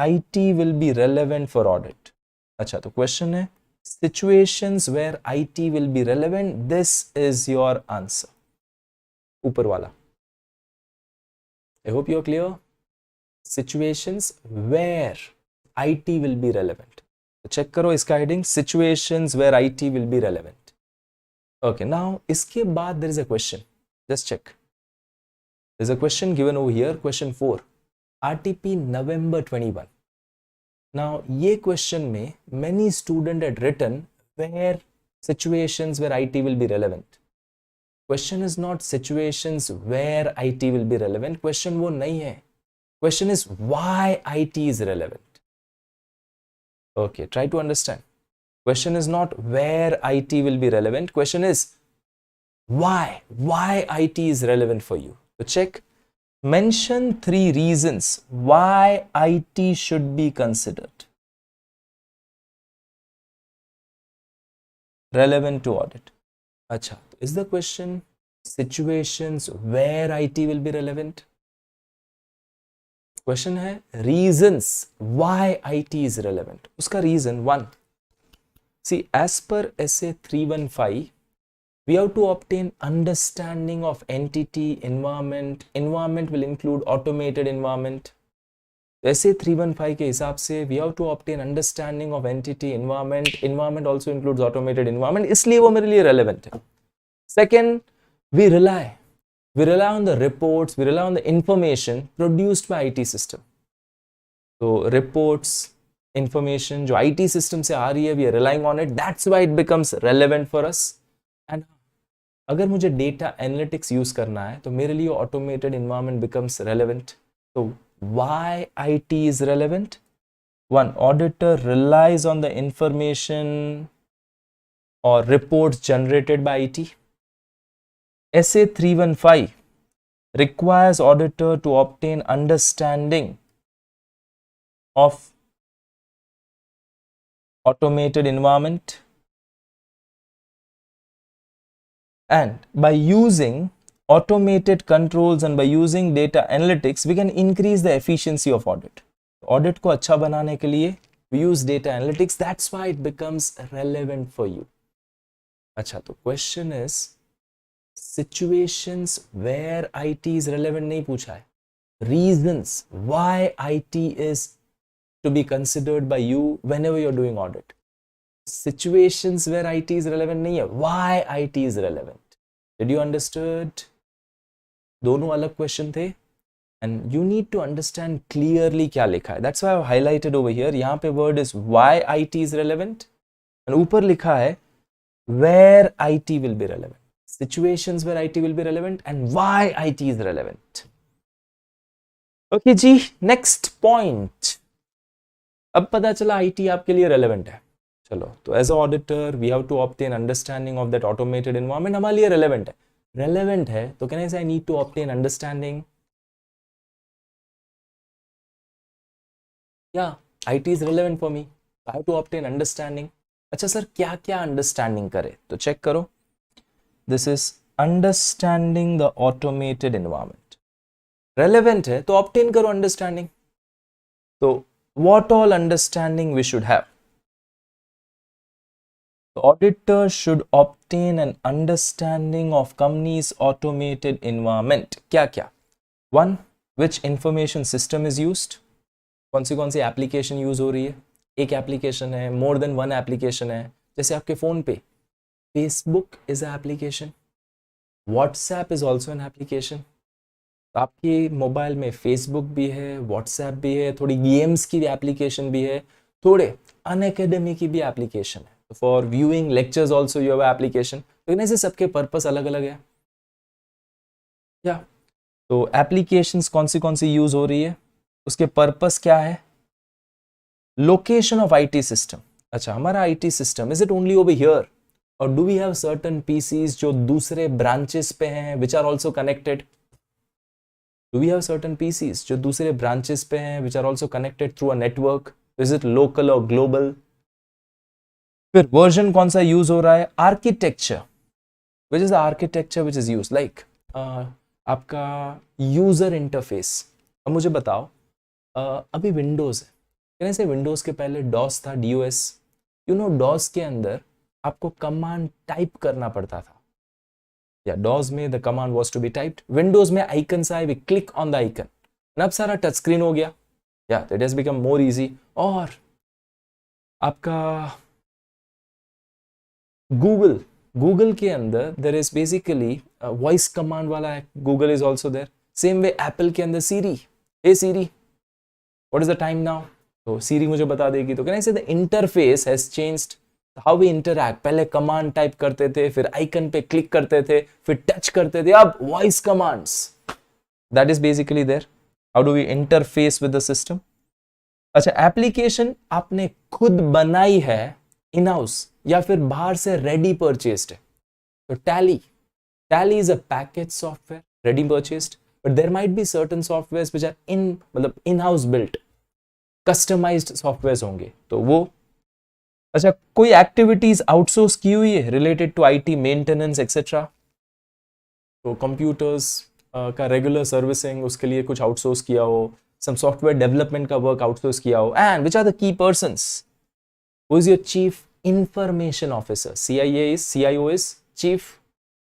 IT will be relevant for audit. अच्छा, तो question है situations where IT will be relevant. This is your answer. ऊपर वाला. I hope you're clear. Situations where IT will be relevant. Check करो इसका heading, situations where IT will be relevant. Okay, now इसके बाद there is a question. Just check. There's a question given over here, question 4. RTP November 21. Now ये question में many students had written where situations where IT will be relevant. Question is not situations where IT will be relevant. Question वो नहीं है. Question is why IT is relevant. Okay, try to understand. Question is not where IT will be relevant. Question is why IT is relevant for you. So check. Mention 3 reasons why IT should be considered relevant to audit. अच्छा, is the question situations where IT will be relevant? Question है reasons why IT is relevant. उसका reason 1. See, as per SA 315, we have to obtain understanding of entity, environment. Environment will include automated environment. SA 315 के हिसाब से we have to obtain understanding of entity, environment. Environment also includes automated environment. इसलिए वो मेरे लिए relevant है. Second, we rely on the reports, we rely on the information produced by IT system. So reports, information जो IT system से आ रही है, we are relying on it. That's why it becomes relevant for us. And अगर मुझे data analytics use करना है तो मेरे लिए automated environment becomes relevant. So why IT is relevant? 1. Auditor relies on the information or reports generated by IT. SA 315 requires auditor to obtain understanding of automated environment, and by using automated controls and by using data analytics we can increase the efficiency of audit. Audit को अच्छा बनाने के लिए we use data analytics. That's why it becomes relevant for you. अच्छा, तो question is situations where IT is relevant नहीं पूछा है. Reasons why IT is to be considered by you whenever you're doing audit. Situations where IT is relevant नहीं है. Why IT is relevant. Did you understood? दोनों अलग question थे. And you need to understand clearly क्या लिखा है. That's why I've highlighted over here. यहाँ पे word is why IT is relevant. And ऊपर लिखा है where IT will be relevant, situations where IT will be relevant, and why IT is relevant. Okay ji, next point. अब पता चला IT आपके लिए रेलेवेंट है. चलो, तो as a auditor we have to obtain understanding of that automated environment. हमारे लिए रेलेवेंट है तो can I say I need to obtain understanding. या IT is relevant for me, I have to obtain understanding. अच्छा sir, क्या क्या understanding करे? तो चेक करो. This is understanding the automated environment. Relevant है तो ऑब्टेन करो अंडरस्टैंडिंग. तो what all understanding we should have? The auditor should obtain an understanding of company's automated environment. क्या क्या? One, which information system is used? कौन सी application use हो रही है? एक एप्लीकेशन है, मोर देन वन एप्लीकेशन है. जैसे आपके फोन पे Facebook is an application, WhatsApp is also an application. आपके मोबाइल में फेसबुक भी है, व्हाट्सएप भी है, थोड़ी गेम्स की भी एप्लीकेशन भी है, थोड़े अनअकैडमी की भी एप्लीकेशन है. For viewing lectures also you have application. लेकिन ऐसे सबके पर्पस अलग अलग है. या तो एप्लीकेशंस कौन सी यूज हो रही है, उसके पर्पस क्या है? Location of IT system. अच्छा, हमारा IT system is it only over here or do we have certain PCs जो दूसरे ब्रांचेस पे हैं which are also connected? Do we have certain PCs जो दूसरे branches पे हैं which are also connected through a network? Is it local or global? फिर version कौन सा use हो रहा है? Architecture. Which is the architecture which is used? Like आपका user interface. अब मुझे बताओ, अभी Windows है. कहने से Windows के पहले DOS था, DOS. You know DOS के अंदर आपको command type करना पड़ता था. DOS में the command was to be typed. Windows में icons आए, we click on the icon. अब सारा टच स्क्रीन हो गया. It has become more easy. और आपका Google के अंदर there is basically voice command वाला है. Google is also there. Same way Apple के अंदर Siri. Hey Siri, what is the time now? तो Siri मुझे बता देगी. तो कहने से the interface has changed. How we interact, पहले कमांड टाइप करते थे, फिर आइकन पे क्लिक करते थे, फिर टच करते थे, अब voice commands. That is basically there. How do we interface with the system? अच्छा, एप्लीकेशन आपने खुद बनाई है इन हाउस या फिर बाहर से रेडी परचेस्ड है? तो Tally is a package software ready purchased, but there might be certain softwares which are in house built, customized softwares होंगे, तो वो. अच्छा, कोई एक्टिविटीज आउटसोर्स की हुई है related to IT maintenance etcetera? तो कंप्यूटर्स का रेगुलर सर्विसिंग, उसके लिए कुछ आउटसोर्स किया हो, सम सॉफ्टवेयर डेवलपमेंट का वर्क आउटसोर्स किया हो. And which are the key persons? Who is your chief information officer? CIO is chief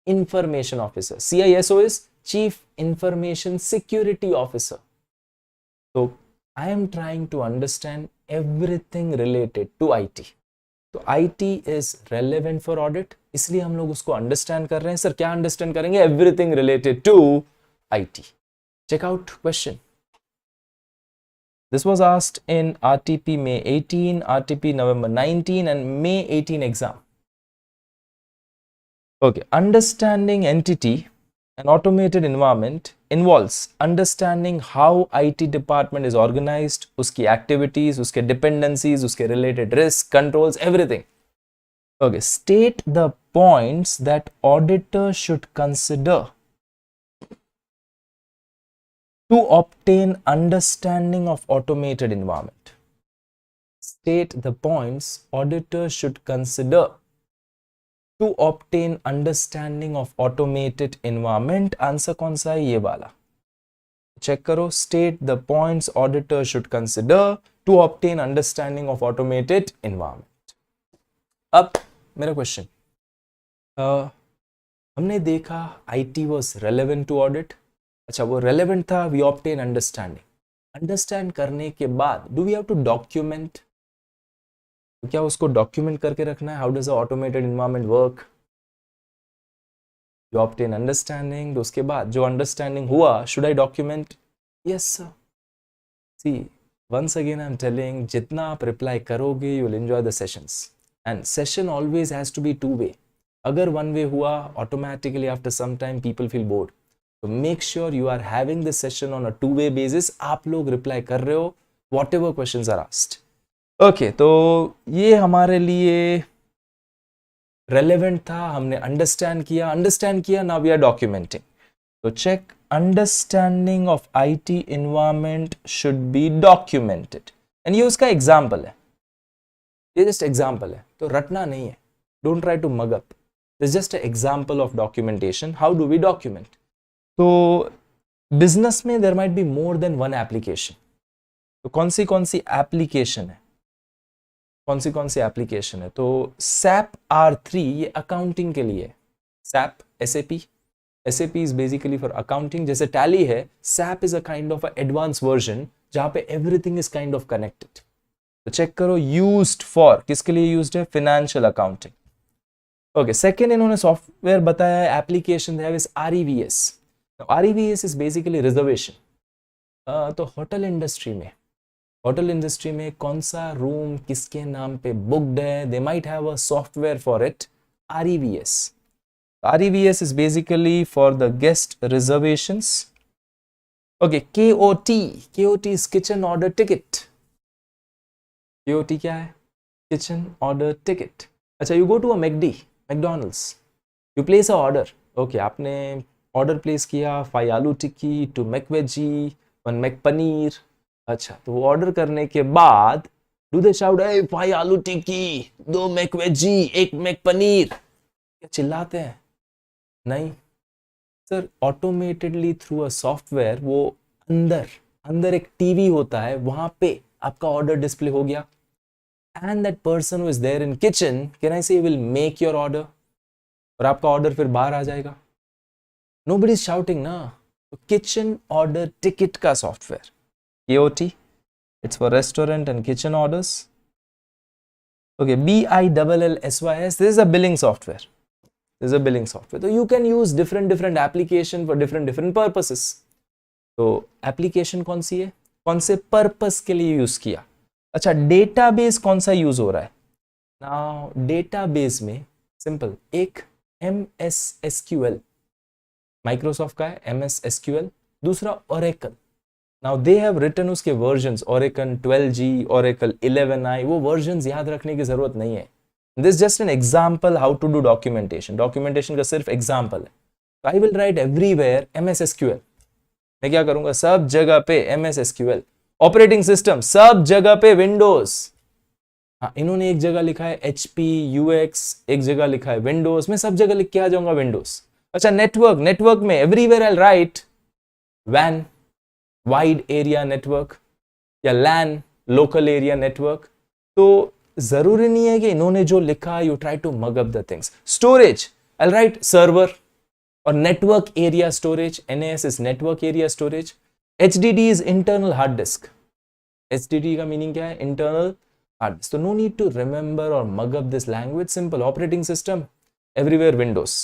information officer, CISO is chief information security officer. तो I am trying to understand everything related to IT. तो IT is relevant for audit, इसलिए हम लोग उसको understand कर रहे हैं. Sir क्या अंडरस्टैंड करेंगे? Everything related to IT. Check out question. This was asked in RTP May 18, RTP November 19 and May 18 exam. Okay, understanding entity and automated environment involves understanding how IT department is organized, उसकी activities, उसके dependencies, उसके related risks, controls, everything. Okay, state the points that auditor should consider to obtain understanding of automated environment. State the points auditor should consider to obtain understanding of automated environment. Answer कौन सा है? ये वाला. Check करो. State the points auditor should consider to obtain understanding of automated environment. अब मेरा question, हमने देखा IT was relevant to audit. अच्छा, वो relevant था, we obtain understanding. अंडरस्टैंड करने के बाद do we have to document? तो क्या उसको डॉक्यूमेंट करके रखना है? How does automated environment work? You obtain understanding. तो उसके बाद जो अंडरस्टैंडिंग हुआ, should I document? Yes sir. See, once again I am telling, जितना आप रिप्लाई करोगे you will enjoy the sessions. And session always has to be two way. अगर one way हुआ, automatically after some time people feel bored. तो make sure you are having this session on a two way basis. आप लोग reply कर रहे हो whatever questions are asked. Okay, तो ये हमारे लिए रेलेवेंट था, हमने अंडरस्टैंड किया. Now we are documenting. तो check, understanding of IT environment should be documented. And ये उसका एग्जाम्पल है, ये जस्ट एग्जाम्पल है, तो रटना नहीं है. Don't try to mug up. This just example of documentation. How do we document? तो बिजनेस में there might be more than one application. तो कौन सी एप्लीकेशन है, कौन सी एप्लीकेशन है? तो SAP R3 ये अकाउंटिंग के लिए. SAP SAP is basically for accounting. जैसे टैली है, SAP is a kind of advance version जहां पे everything is kind of connected. तो चेक करो, यूज्ड फॉर, किसके लिए यूज्ड है? Financial accounting. ओके, सेकेंड इन्होंने सॉफ्टवेयर बताया है, एप्लीकेशन है is REVS. REVS is basically reservation. तो होटल इंडस्ट्री में कौन सा रूम किसके नाम पे बुक्ड है, they might have a software for it, REVS. REVS is basically for the guest reservations. Okay, KOT is kitchen order ticket. KOT क्या है? Kitchen order ticket. अच्छा, you go to a McDonald's, you place a order. Okay, आपने order place किया 5 आलू टिक्की, 2 मैकवेजी, 1 मैकपनीर. अच्छा, तो वो order करने के बाद डू दे शाउट 5 आलू टिक्की, 2 मैकवेजी, 1 मैकपनीर? क्या चिल्लाते हैं? नहीं सर, ऑटोमेटेडली थ्रू अ सॉफ्टवेयर वो अंदर एक टीवी होता है, वहां पे आपका ऑर्डर डिस्प्ले हो गया. And that person who is there in kitchen, can I say, will make your order, और आपका ऑर्डर फिर बाहर आ जाएगा. नोबडी इज शाउटिंग ना. तो किचन ऑर्डर टिकट का software KOT, it's for restaurant and kitchen orders. Okay, BILLSYS, this is a billing software. Is a billing software. So you can use different application for different purposes. तो application कौन सी है, कौन से purpose के लिए use किया? अच्छा, database कौन सा यूज हो रहा है? नाउ डेटाबेस में सिंपल, एक MS SQL, माइक्रोसॉफ्ट का है MS SQL. दूसरा Oracle. Now they have written उसके versions, Oracle 12G, Oracle 11i. वो वर्जन्स याद रखने की जरूरत नहीं है. This is just an example how to do documentation. Documentation का सिर्फ एग्जाम्पल है. I will write everywhere MS SQL. मैं क्या करूंगा? सब जगह पे MS SQL. ऑपरेटिंग सिस्टम सब जगह पे विंडोज. हाँ, इन्होंने एक जगह लिखा है HP UX, एक जगह लिखा है विंडोज. मैं सब जगह लिख के आ जाऊंगा विंडोज. अच्छा, नेटवर्क में everywhere I write WAN, wide area network, या LAN, लोकल एरिया नेटवर्क. तो जरूरी नहीं है कि इन्होंने जो लिखा you try to mug up the things. Storage, I write server, और network area storage, NAS is network area storage. HDD is internal hard disk. HDD का मीनिंग क्या है? Internal hard disk. तो नो नीड टू रिमेंबर और mug up this language. Simple, operating system everywhere Windows,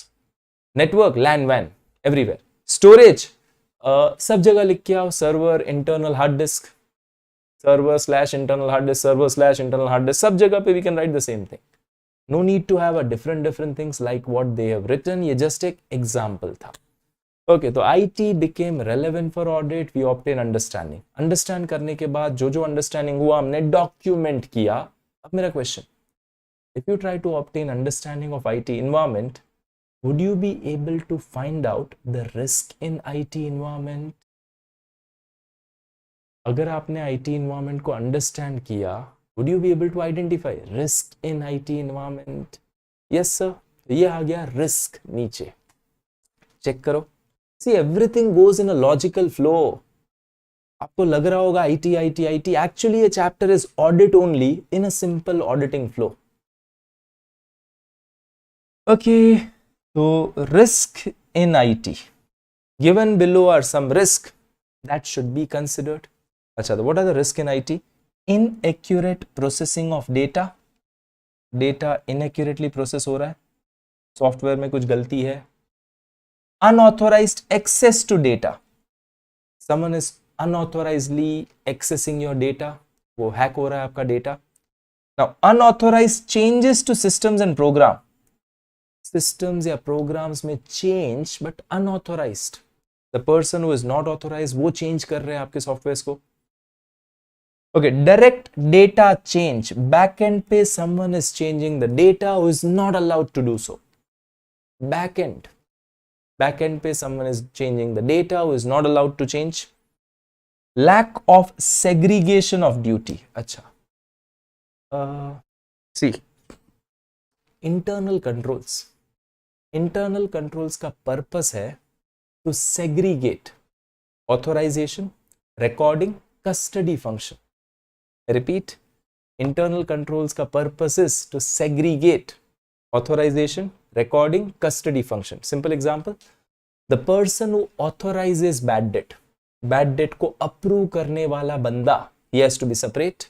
network LAN WAN everywhere. Storage सब जगह लिख के आओ, server internal hard disc, server/internal hard disk, server/internal hard disk, सब जगह पे we can write the same thing. No need to have a different things like what they have written. ये just एक example था. Okay, तो IT became relevant for audit. We obtain understanding. Understand करने के बाद जो understanding हुआ हमने document किया. अब मेरा question, if you try to obtain understanding of IT environment, would you be able to find out the risk in IT environment? अगर आपने IT environment को understand किया, would you be able to identify risk in IT environment? Yes sir. ये आ गया risk नीचे. Check करो. See, everything goes in a logical flow. आपको लग रहा होगा IT. Actually, a chapter is audit only in a simple auditing flow. Okay, so risk in IT. Given below are some risk that should be considered. अच्छा, तो what are the risk in IT? Inaccurate processing of data. Data inaccurately process हो रहा है, software में कुछ गलती है. Unauthorized access to data. Someone is unauthorizedly accessing your data. वो हैक हो रहा है आपका data. Now, unauthorized changes to systems and program. Systems या programs में change but unauthorized. The person who is not authorized वो change कर रहे हैं आपके सॉफ्टवेयर को. Okay, direct data change. Backend पे someone is changing the data who is not allowed to do so. Backend पे someone is changing the data who is not allowed to change. Lack of segregation of duty. अच्छा. See, internal controls का purpose है to segregate authorization, recording, custody function. I repeat, internal controls का purpose is to segregate authorization, recording, custody function. Simple example, the person who authorizes bad debt को approve करने वाला बंदा, he has to be separate.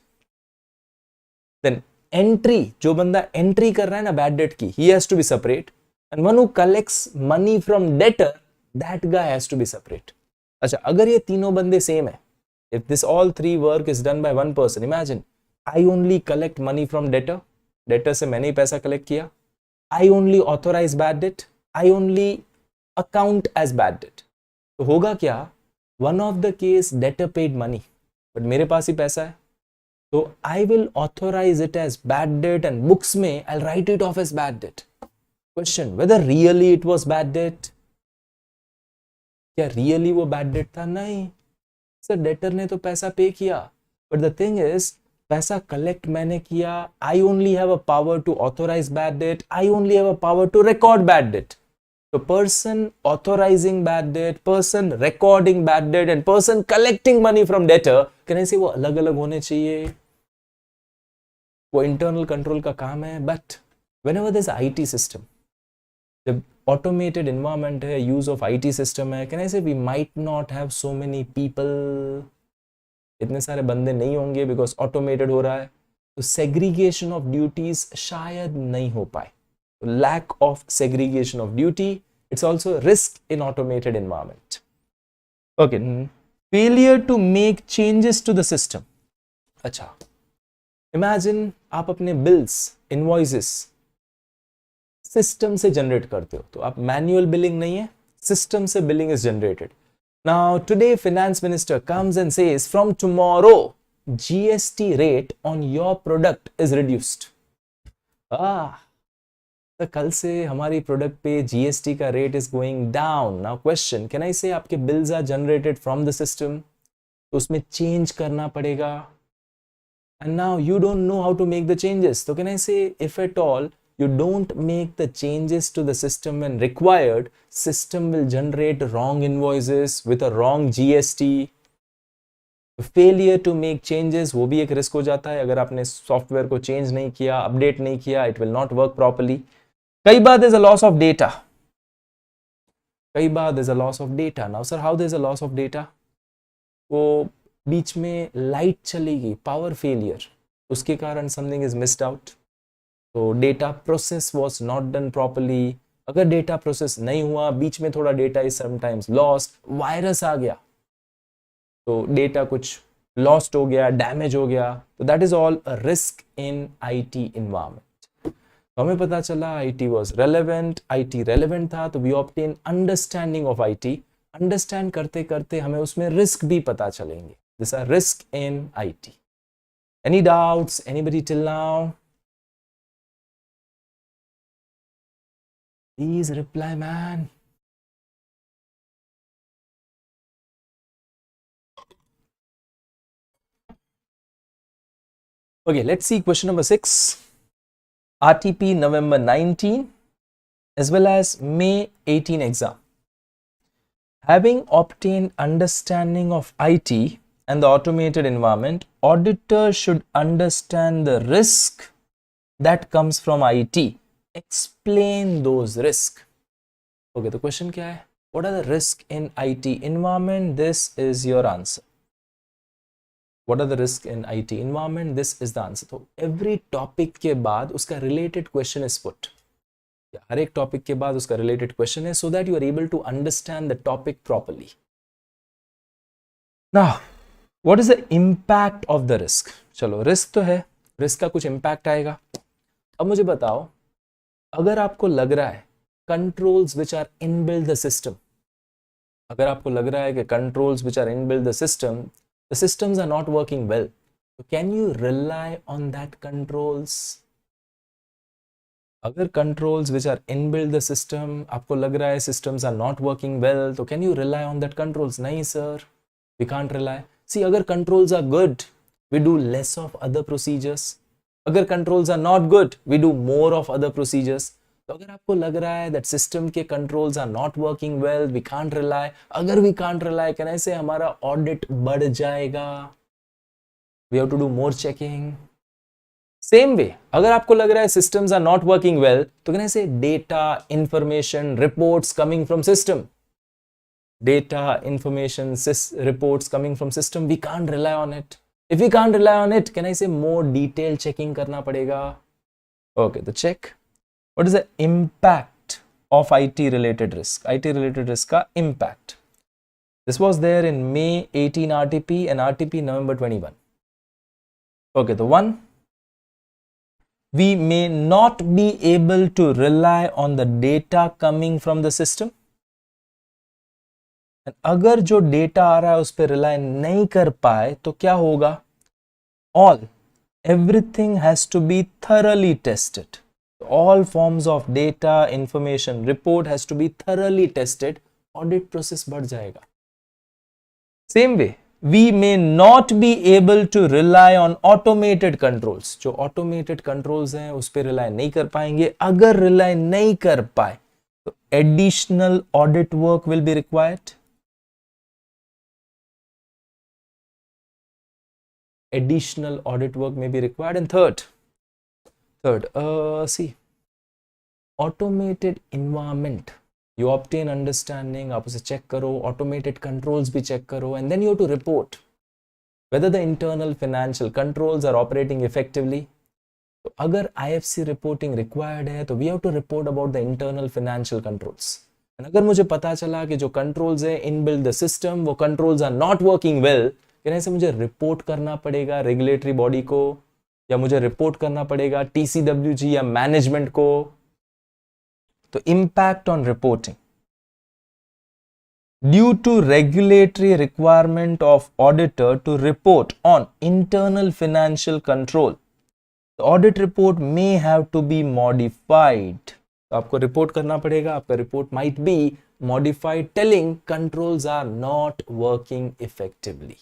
Then entry, जो बंदा entry कर रहा है ना bad debt की, he has to be separate. And one who collects money from debtor, that guy has to be separate. अच्छा, अगर ये तीनों बंदे same है, if this all three work is done by one person, imagine, I only collect money from debtor से मैंने ही पैसा collect किया, I only authorize bad debt, I only account as bad debt. तो होगा क्या? One of the case debtor paid money, but मेरे पास ही पैसा है, तो I will authorize it as bad debt and books में I'll write it off as bad debt. Question, whether really it was bad debt? क्या really वो bad debt था? नहीं. Sir debtor ने तो पैसा पे किया, but the thing is पैसा collect मैंने किया, I only have a power to authorize bad debt, I only have a power to record bad debt. So person authorizing bad debt, person recording bad debt and person collecting money from debtor, can I say वो अलग अलग होने चाहिए? वो internal control का काम है. But whenever there's IT system, the automated environment है, use of IT system है, can I say we might not have so many people, इतने सारे बंदे नहीं होंगे because automated हो रहा है, तो segregation of duties शायद नहीं हो पाए. Lack of segregation of duty, it's also a risk in automated environment. Okay, failure to make changes to the system. अच्छा, imagine आप अपने bills, invoices system से generate करते हो, तो आप manual billing नहीं है, system से billing is generated. Now today finance minister comes and says from tomorrow GST rate on your product is reduced. तो कल से हमारी प्रोडक्ट पे जीएसटी का rate is going down. Now question, can I say आपके bills are generated from the system, तो उसमें change करना पड़ेगा, and now you don't know how to make the changes. तो can I say if at all you don't make the changes to the system when required, system will generate wrong invoices with a wrong GST. Failure to make changes वो भी एक risk हो जाता है. अगर आपने software को change नहीं किया, अपडेट नहीं किया, it will not work properly. कई बार there's a loss of data. कई बार there's a loss of data. Now sir, how there's a loss of data? वो बीच में लाइट चली गई, पावर फेलियर, उसके कारण something is missed out. तो data process was not done properly. अगर data process नहीं हुआ, बीच में थोड़ा data is sometimes lost, virus आ गया तो डेटा कुछ लॉस्ट हो गया, डैमेज हो गया, तो that is all a risk in IT environment. तो हमें पता चला IT was relevant, IT relevant था, तो we obtain understanding of IT. Understand करते करते हमें उसमें रिस्क भी पता चलेंगे. This are risk in IT. Any doubts, anybody till now? Please reply, man. Okay, let's see question number 6. RTP November 19 as well as May 18 exam. Having obtained understanding of IT and the automated environment, auditor should understand the risk that comes from IT. Explain those risks. Okay, the question क्या है? What are the risks in IT environment? This is your answer. What are the risks in IT environment? This is the answer. तो every topic के बाद उसका related question is put. हर एक topic के बाद उसका related question है, so that you are able to understand the topic properly. Now, what is the impact of the risk? चलो, risk तो है, रिस्क का कुछ इम्पैक्ट आएगा। अब मुझे बताओ, अगर आपको लग रहा है controls which are inbuilt the system, अगर आपको लग रहा है कि controls which are inbuilt the systems are not working well, तो can you rely on that controls? अगर controls which are inbuilt the system, आपको लग रहा है systems are not working well, तो can you rely on that controls? नहीं sir, we can't rely. See, अगर controls are good, we do less of other procedures. अगर controls are not good, we do more of other procedures. तो अगर आपको लग रहा है that system के controls are not working well, we can't rely, अगर we can't rely, कहने से हमारा audit बढ़ जाएगा, we have to do more checking. Same way, अगर आपको लग रहा है systems are not working well, तो कहने से data, information, reports coming from system, data, information, reports coming from system, we can't rely on it. If we can't rely on it, can I say more detailed checking करना पड़ेगा? Okay, तो check. What is the impact of IT related risk? IT related risk का impact. This was there in May 18 RTP and RTP November 21. Okay, the one, we may not be able to rely on the data coming from the system. अगर जो data आ रहा है उस पर rely नहीं कर पाए तो क्या होगा? Everything has to be thoroughly tested. All forms of data, information, report has to be thoroughly tested. Audit process बढ़ जाएगा. Same way, we may not be able to rely on automated controls. जो automated controls हैं उस पर rely नहीं कर पाएंगे. अगर रिलाई नहीं कर पाए तो additional audit work will be required. Additional audit work may be required. And third, see, automated environment, you obtain understanding, आप उसे check करो, automated controls भी check करो, and then you have to report whether the internal financial controls are operating effectively. तो अगर IFC reporting required है तो we have to report about the internal financial controls. And अगर मुझे पता चला कि जो controls है inbuilt the system, वो controls are not working well, कहने से मुझे रिपोर्ट करना पड़ेगा रेगुलेटरी बॉडी को, या मुझे रिपोर्ट करना पड़ेगा TCWG या मैनेजमेंट को. तो impact on reporting, due to regulatory requirement of auditor to report on internal financial control, the audit report may have to be modified. तो आपको रिपोर्ट करना पड़ेगा, आपका report might be modified telling controls are not working effectively.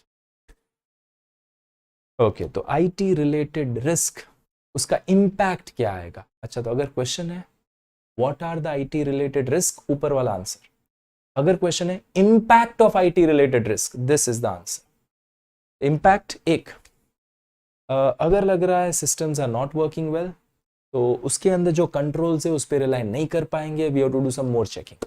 Okay, तो IT related risk, उसका impact क्या आएगा? अच्छा, तो अगर क्वेश्चन है what are the IT related risk, ऊपर वाला आंसर. अगर क्वेश्चन है impact of IT related risk, this is the answer. Impact एक, अगर लग रहा है systems are not working well, तो उसके अंदर जो कंट्रोल्स है उस पर रिलाई नहीं कर पाएंगे, we have to do some more checking.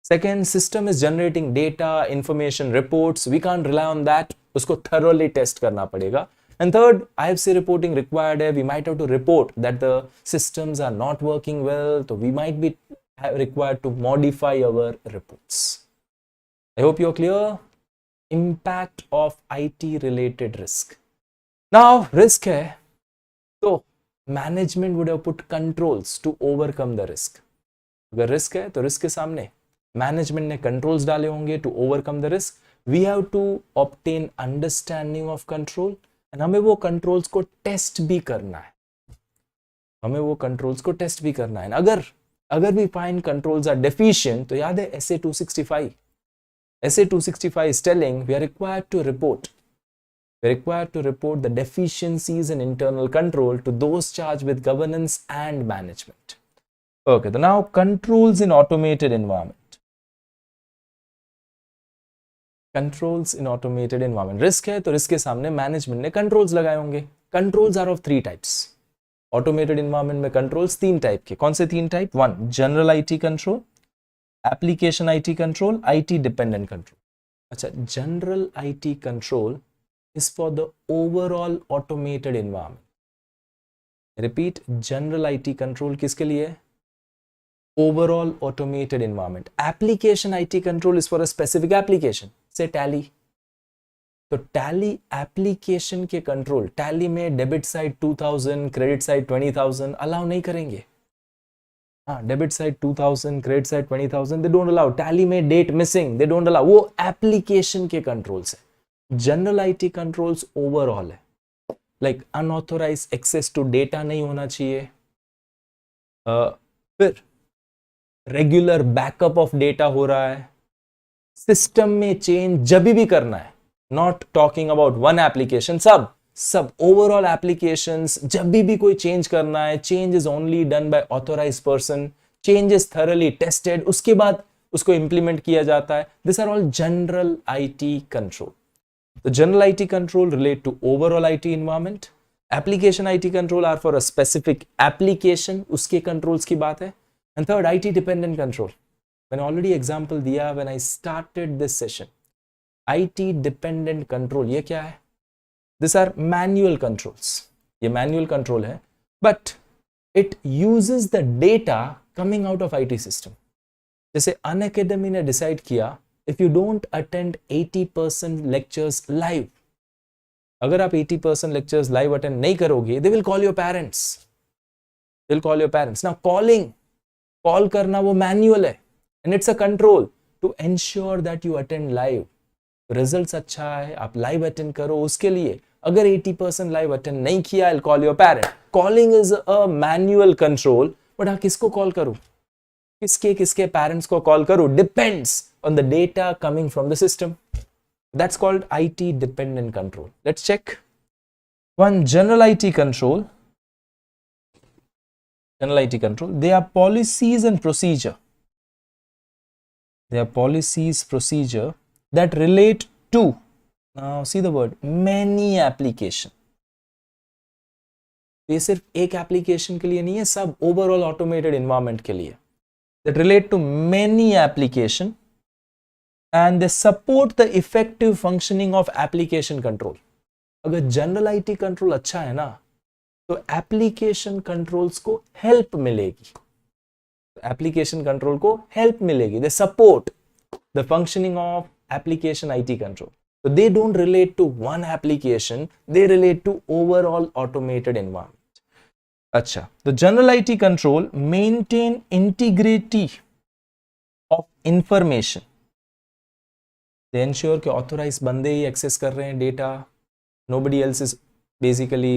Second, system is generating data, information, reports, we can't rely on that, उसको थरोली टेस्ट करना पड़ेगा. And third, IFC reporting required. We might have to report that the systems are not working well, so we might be required to modify our reports. I hope you're clear. Impact of IT related risk. Now, risk है, तो management would have put controls to overcome the risk. अगर risk है, तो risk के सामने management ने controls डाले होंगे to overcome the risk. We have to obtain understanding of control. And हमें वो कंट्रोल्स को टेस्ट भी करना है, हमें वो कंट्रोल्स को टेस्ट भी करना है. अगर भी फाइंड कंट्रोल्स आर डेफिशिएंट, तो याद है SA 265, SA 265 is telling we are required to report the deficiencies in internal control to those charged with governance and management. Okay, so now controls in automated environment. Controls in automated environment, risk है तो risk के सामने management ने controls लगाए होंगे. Controls are of 3 types. ऑटोमेटेड एनवायरनमेंट में कंट्रोल्स 3 टाइप के. कौन से 3 type? 1, general IT control, application IT control, IT dependent control. अच्छा, general IT control is for the overall automated environment. Repeat, general IT control किसके लिए? Overall automated environment. Application IT control is for a specific application, say Tally. तो Tally application के control, Tally में debit side 2000, credit side 20,000 allow नहीं करेंगे. हाँ, debit side 2000, credit side 20,000 they don't allow. Tally में date missing they don't allow. वो application के controls है. जनरल आईटी कंट्रोल्स ओवरऑल है. Like unauthorized access to data नहीं होना चाहिए. फिर रेगुलर बैकअप ऑफ डेटा हो रहा है. सिस्टम में चेंज जब भी करना है, not talking about one application, सब ओवरऑल एप्लीकेशंस, जब भी कोई चेंज करना है, change is only done by authorized person. Change is thoroughly tested, उसके बाद उसको इंप्लीमेंट किया जाता है. This are all general IT control. तो general IT control relate to overall IT environment. Application IT control are for a specific application, उसके controls की बात है. And third, IT dependent control. मैंने ऑलरेडी एग्जांपल दिया when I started this session. IT dependent control ये क्या है? This are manual controls. ये मैनुअल कंट्रोल है, but it uses the data coming out of IT system. जैसे अनअकैडमी ने decide किया, if you don't attend 80% lectures live, अगर आप 80% लेक्चर्स लाइव अटेंड नहीं करोगे, they will call your parents. They will call your parents. Now call करना वो manual है, and it's a control to ensure that you attend live. Results अच्छा है, आप लाइव अटेंड करो. उसके लिए अगर 80% लाइव अटेंड नहीं किया, I will call your parent. Calling is a manual control, but हाँ, किसको कॉल करूं, किसके पेरेंट्स को कॉल करूं, depends on the data coming from the system. That's called IT dependent control. Let's check. One, general IT control. General IT control, they are policies and procedure. They are policies, procedure that relate to, now see the word, many application. ये सिर्फ एक application के लिए नहीं है, सब overall automated environment के लिए. That relate to many application and they support the effective functioning of application control. अगर जनरल आईटी कंट्रोल अच्छा है ना, तो एप्लीकेशन कंट्रोल्स को हेल्प मिलेगी. एप्लीकेशन कंट्रोल को हेल्प मिलेगी. They support the functioning of application IT control. So they don't relate to one application, they relate to overall automated environment. अच्छा, the general IT control maintain integrity of information. They ensure कि authorized बंदे ही access कर रहे हैं data, nobody else is basically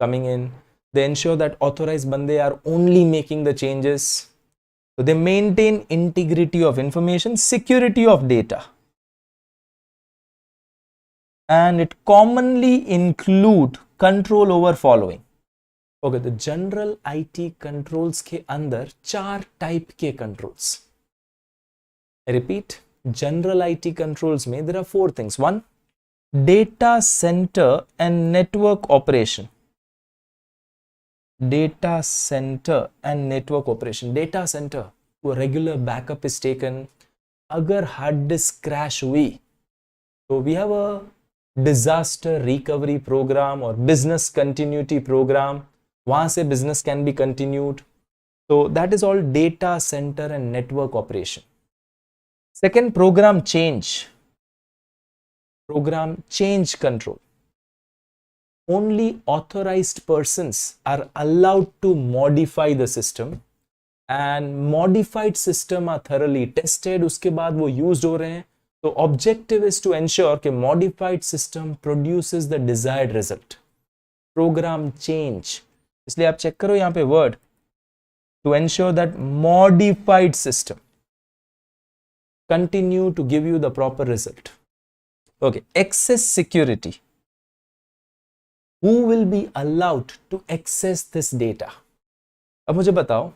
coming in. They ensure that authorized बंदे are only making the changes. So they maintain integrity of information, security of data. And it commonly include control over following. Okay, the general IT controls के अंदर 4 type के controls. I repeat, general IT controls में there are 4 things. 1, data center and network operation. Data center and network operation. Data center, वो regular backup is taken. अगर hard disk crash हुई, तो we have a disaster recovery program or business continuity program. वहां से business can be continued. So that is all data center and network operation. Second, program change. Program change control. Only authorized persons are allowed to modify the system, and modified system are thoroughly tested. उसके बाद वो used हो रहे हैं. So objective is to ensure कि modified system produces the desired result. Program change. इसलिए आप check करो यहाँ पे word, to ensure that modified system continue to give you the proper result. Okay, access security. Who will be allowed to access this data? अब मुझे बताओ,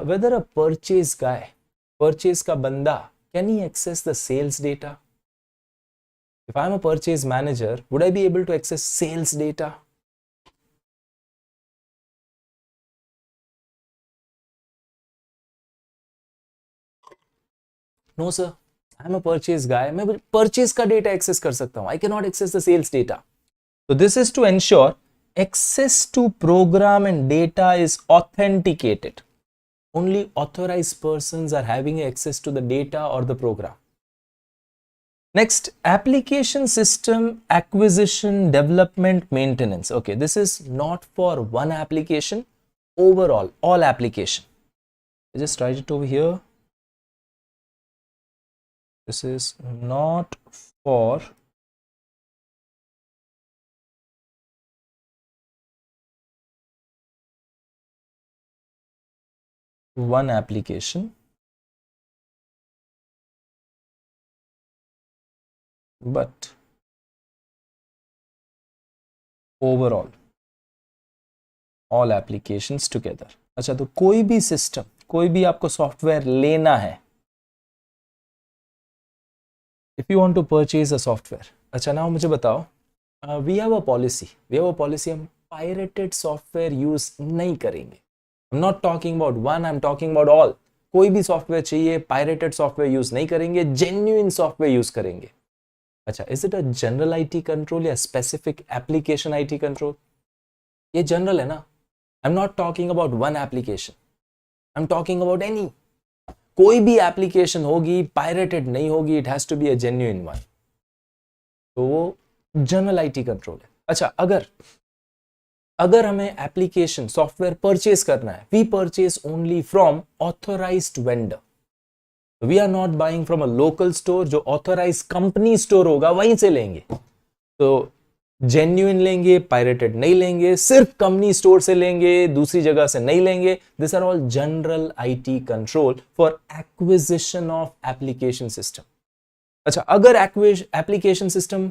whether a purchase guy, purchase का बंदा, can he access the sales data? If I am a purchase manager, would I be able to access sales data? No sir, I am a purchase guy. मैं purchase का data access कर सकता हूँ. I cannot access the sales data. So this is to ensure access to program and data is authenticated. Only authorized persons are having access to the data or the program. Next, application system acquisition, development, maintenance. Okay, this is not for one application, overall, all application. I just write it over here. This is not for one application, but overall all applications together. अच्छा, तो कोई भी system, कोई भी आपको software लेना है, if you want to purchase a software, अच्छा ना मुझे बताओ, वी हैव अ पॉलिसी, हम पायरेटेड सॉफ्टवेयर यूज नहीं करेंगे. I am not talking about one, I am talking about all. कोई भी सॉफ्टवेयर चाहिए, पायरेटेड सॉफ्टवेयर यूज नहीं करेंगे, जेन्युइन सॉफ्टवेयर यूज करेंगे. अच्छा, is it a general IT control या स्पेसिफिक एप्लीकेशन आईटी कंट्रोल? ये जनरल है ना. I am not talking about one application, I am talking about any. कोई भी एप्लीकेशन होगी, पायरेटेड नहीं होगी, it has to be a genuine one. तो वो जनरल आईटी कंट्रोल है. अच्छा, अगर हमें एप्लीकेशन सॉफ्टवेयर परचेज करना है, we purchase only from authorized vendor. We are not buying from a local store. जो ऑथोराइज कंपनी स्टोर होगा वहीं से लेंगे. तो जेन्युइन लेंगे, पायरेटेड नहीं लेंगे, सिर्फ कंपनी स्टोर से लेंगे, दूसरी जगह से नहीं लेंगे. This are all general IT control for acquisition of application system. अच्छा, अगर एप्लीकेशन सिस्टम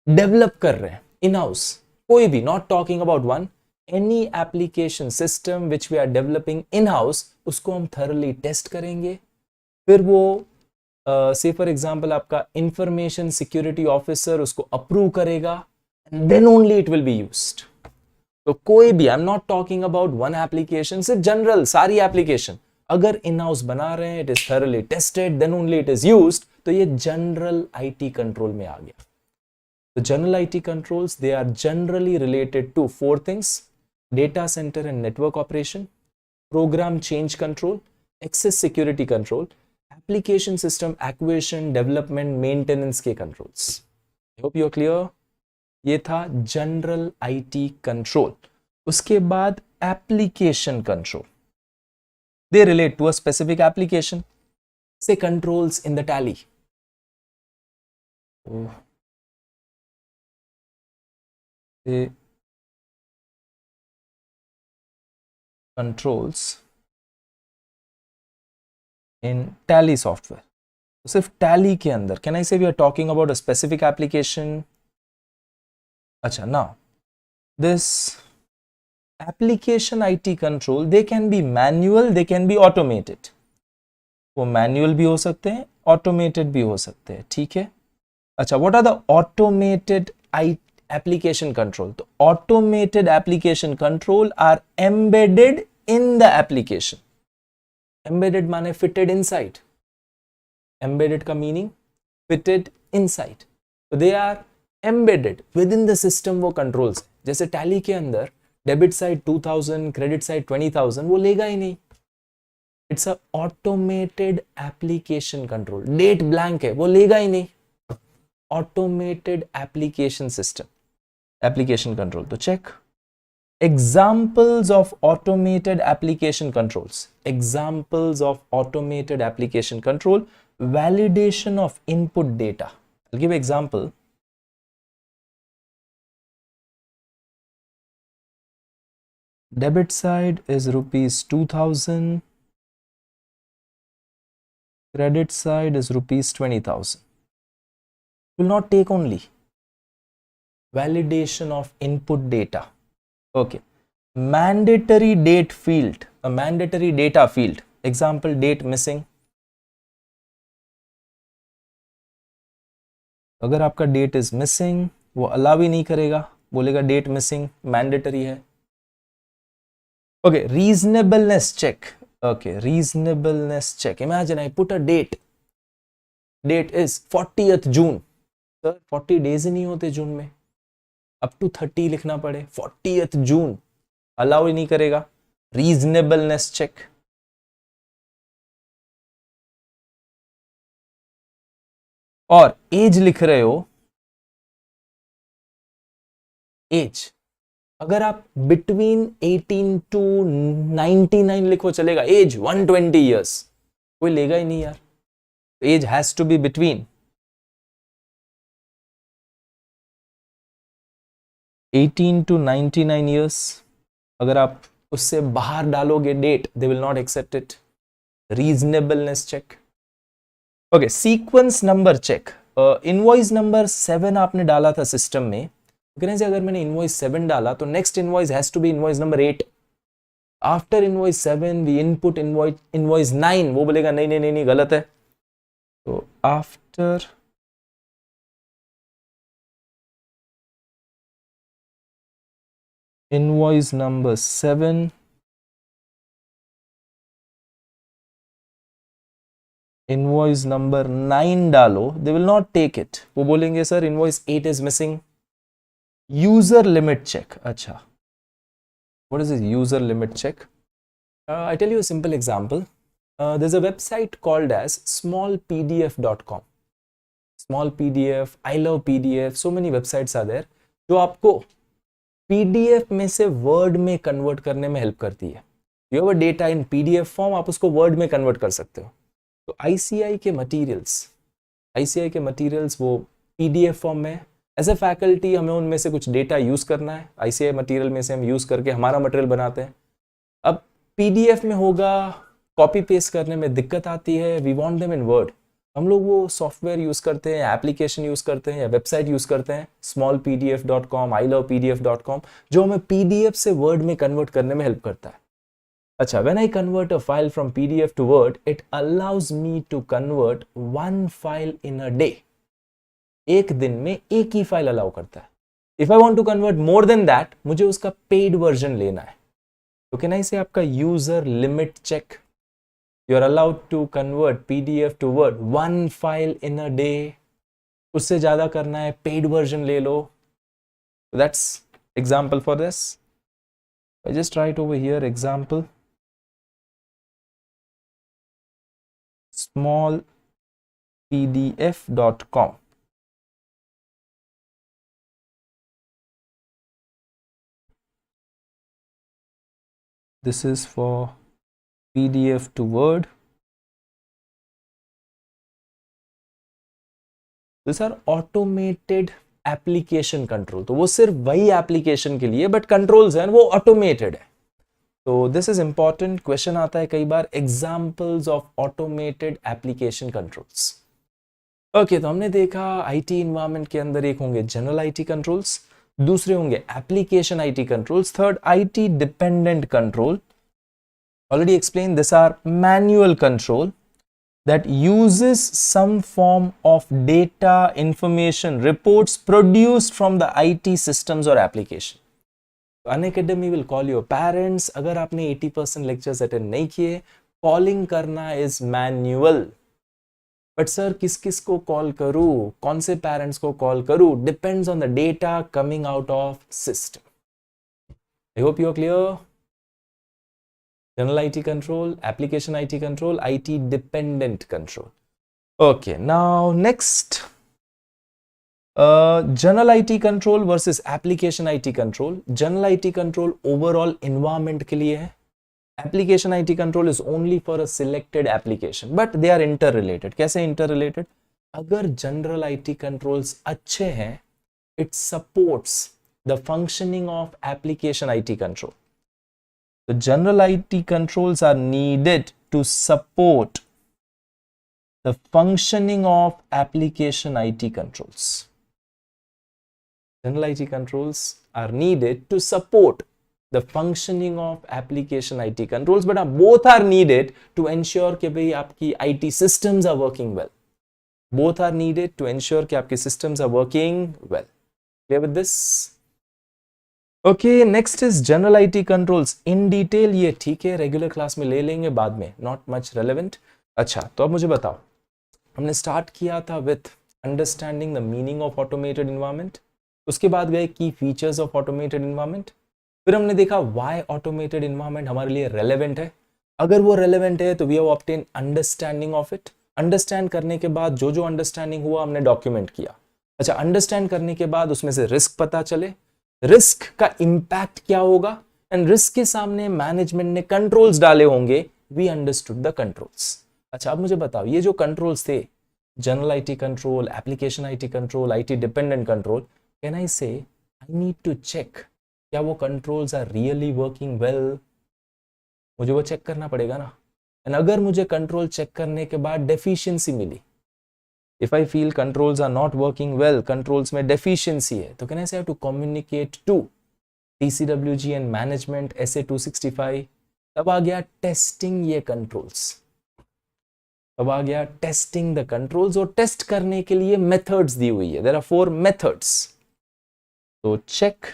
डेवलप कर रहे हैं इन हाउस, कोई भी, not talking about one, any application system which we are developing in house, उसको हम थर्ली टेस्ट करेंगे. फिर वो से फॉर एग्जाम्पल आपका इंफॉर्मेशन सिक्योरिटी ऑफिसर उसको अप्रूव करेगा, and then only it will be used. तो कोई भी, I am not talking about one application, सिर्फ जनरल सारी एप्लीकेशन अगर इन हाउस बना रहे हैं, it is thoroughly tested, then only it is used. तो ये जनरल आईटी कंट्रोल में आ गया. तो general IT controls, they are generally related to four things: data center and network operation, program change control, access security control, application system acquisition, development, maintenance के controls. I hope you are clear. ये था general IT control. उसके बाद application control, they relate to a specific application. Say controls in the Tally. Controls in Tally software. सिर्फ Tally के अंदर, can I say we are talking about a specific application. अच्छा, now this application IT control, they can be manual, they can be automated. वो manual भी हो सकते हैं, automated भी हो सकते हैं. ठीक है. अच्छा, what are the automated application control? तो automated application control are embedded in the application. Embedded माने फिटेड इनसाइड. एम्बेडेड का मीनिंग फिटेड इनसाइड. तो they are embedded within the system. वो कंट्रोल्स, जैसे टैली के अंदर डेबिट साइड 2000, क्रेडिट साइड 20,000, वो लेगा ही नहीं. It's a automated application control. Date blank है, वो लेगा ही नहीं. Automated application system, application control. तो check examples of automated application controls. Examples of automated application control: validation of input data. I'll give an example. Debit side is rupees 2000, credit side is rupees 20,000. Will not take only validation of input data. Okay, mandatory date field, a mandatory data field. Example, date missing. अगर आपका date is missing, वो allow ही नहीं करेगा, बोलेगा date missing, mandatory है. Okay, reasonableness check. Okay, reasonableness check. Imagine I put a date, date is 40th June. Sir 40 days ही नहीं होते जून में, अप टू 30 लिखना पड़े. 40th जून अलाउ ही नहीं करेगा. Reasonableness check. और एज लिख रहे हो, एज अगर आप बिटवीन 18 टू 99 लिखो चलेगा, एज 120 ईयर्स, कोई लेगा ही नहीं यार। Age has to be between 18 to 99 years. अगर आप उससे बाहर डालोगे date, they will not accept it. Reasonableness check. Okay, sequence number check. Invoice number 7 आपने डाला था सिस्टम में, कहने से अगर मैंने इनवॉइस 7 डाला तो next invoice has to be invoice number 8। After invoice 7 we input invoice 9, वो बोलेगा नहीं नहीं नहीं नहीं गलत है। तो after invoice number 7 invoice number 9 डालो, they will not take it. वो बोलेंगे sir invoice 8 is missing. User limit check. अच्छा, what is this user limit check? I tell you a simple example. There's a website called as smallpdf.com. Small PDF, I love PDF, so many websites are there जो आपको PDF में से Word में convert करने में help करती है। You have a data in PDF form, आप उसको Word में कन्वर्ट कर सकते हो। तो ICI के मटीरियल्स वो PDF फॉर्म में, एज ए फैकल्टी हमें उनमें से कुछ डेटा यूज करना है, ICI मटीरियल में से हम यूज करके हमारा मटेरियल बनाते हैं। अब PDF में होगा, कॉपी पेस्ट करने में दिक्कत आती है, we want them in word. हम लोग वो सॉफ्टवेयर यूज करते हैं, एप्लीकेशन यूज करते हैं या वेबसाइट यूज करते हैं, smallpdf.com, ilovepdf.com, जो हमें PDF से वर्ड में कन्वर्ट करने में हेल्प करता है। अच्छा, when I convert a file from PDF to word, it allows me to convert 1 file in a day. एक दिन में एक ही फाइल अलाउ करता है। If I want to convert more than that, मुझे उसका पेड वर्जन लेना है। तो कैन आई से आपका user limit check, you are allowed to convert PDF to word 1 file in a day. उससे ज्यादा करना है, पेड वर्जन ले लो। That's example for this. I just write over here example, smallpdf.com. This is for PDF to Word. These are automated application control. तो वो सिर्फ वही एप्लीकेशन के लिए, बट कंट्रोल्स हैं वो ऑटोमेटेड है। तो दिस इज इंपॉर्टेंट, क्वेश्चन आता है कई बार, examples of automated application controls. Okay, तो हमने देखा आईटी इन्वायरमेंट के अंदर एक होंगे जनरल आईटी कंट्रोल्स, दूसरे होंगे application IT controls, third IT dependent control. Already explained, these are manual control that uses some form of data, information, reports produced from the IT systems or application. Unacademy will call your parents. अगर आपने 80% lectures attend नहीं किए, calling करना is manual. But sir, किस किस को call करूँ, कौन से parents को call करूँ, depends on the data coming out of system. I hope you are clear. General IT control, application IT control, IT dependent control. Okay, now next, general IT control versus application IT control. General IT control overall environment के लिए है. Application IT control is only for a selected application, but they are interrelated. कैसे interrelated? अगर general IT controls अच्छे हैं, it supports the functioning of application IT control. The general IT controls are needed to support the functioning of application IT controls. General IT controls are needed to support the functioning of application IT controls, but both are needed to ensure कि भाई आपकी IT systems are working well. Both are needed to ensure कि आपके systems are working well. Clear with this? Okay, next is general IT controls in detail. ये ठीक है, regular class में ले लेंगे बाद में, नॉट मच रेलेवेंट। अच्छा, तो अब मुझे बताओ, हमने स्टार्ट किया था with understanding the meaning of automated environment, उसके बाद गए की फीचर्स ऑफ ऑटोमेटेड एनवायरनमेंट, फिर हमने देखा व्हाई ऑटोमेटेड एनवायरनमेंट हमारे लिए रेलेवेंट है, अगर वो रेलेवेंट है तो we have obtain understanding of it, understand करने के बाद जो जो अंडरस्टैंडिंग हुआ हमने डॉक्यूमेंट किया। अच्छा, अंडरस्टैंड करने के बाद उसमें से रिस्क पता चले, रिस्क का इंपैक्ट क्या होगा, एंड रिस्क के सामने मैनेजमेंट ने कंट्रोल्स डाले होंगे, वी अंडरस्टूड द कंट्रोल्स। अच्छा, अब मुझे बताओ ये जो कंट्रोल्स थे, general IT control, application IT control, IT dependent control, can I say I need to check क्या वो controls are really working well? मुझे वो चेक करना पड़ेगा ना। एंड अगर मुझे कंट्रोल चेक करने के बाद डेफिशिएंसी मिली, if I feel controls are not working well, controls में डेफिशिएंसी है, तो can I say have to communicate to TCWG and management SA 265। तब आ गया टेस्टिंग ये कंट्रोल्स, तब आ गया टेस्टिंग द कंट्रोल्स, और टेस्ट करने के लिए मेथड्स दी हुई है, देयर आर 4 मेथड्स। तो चेक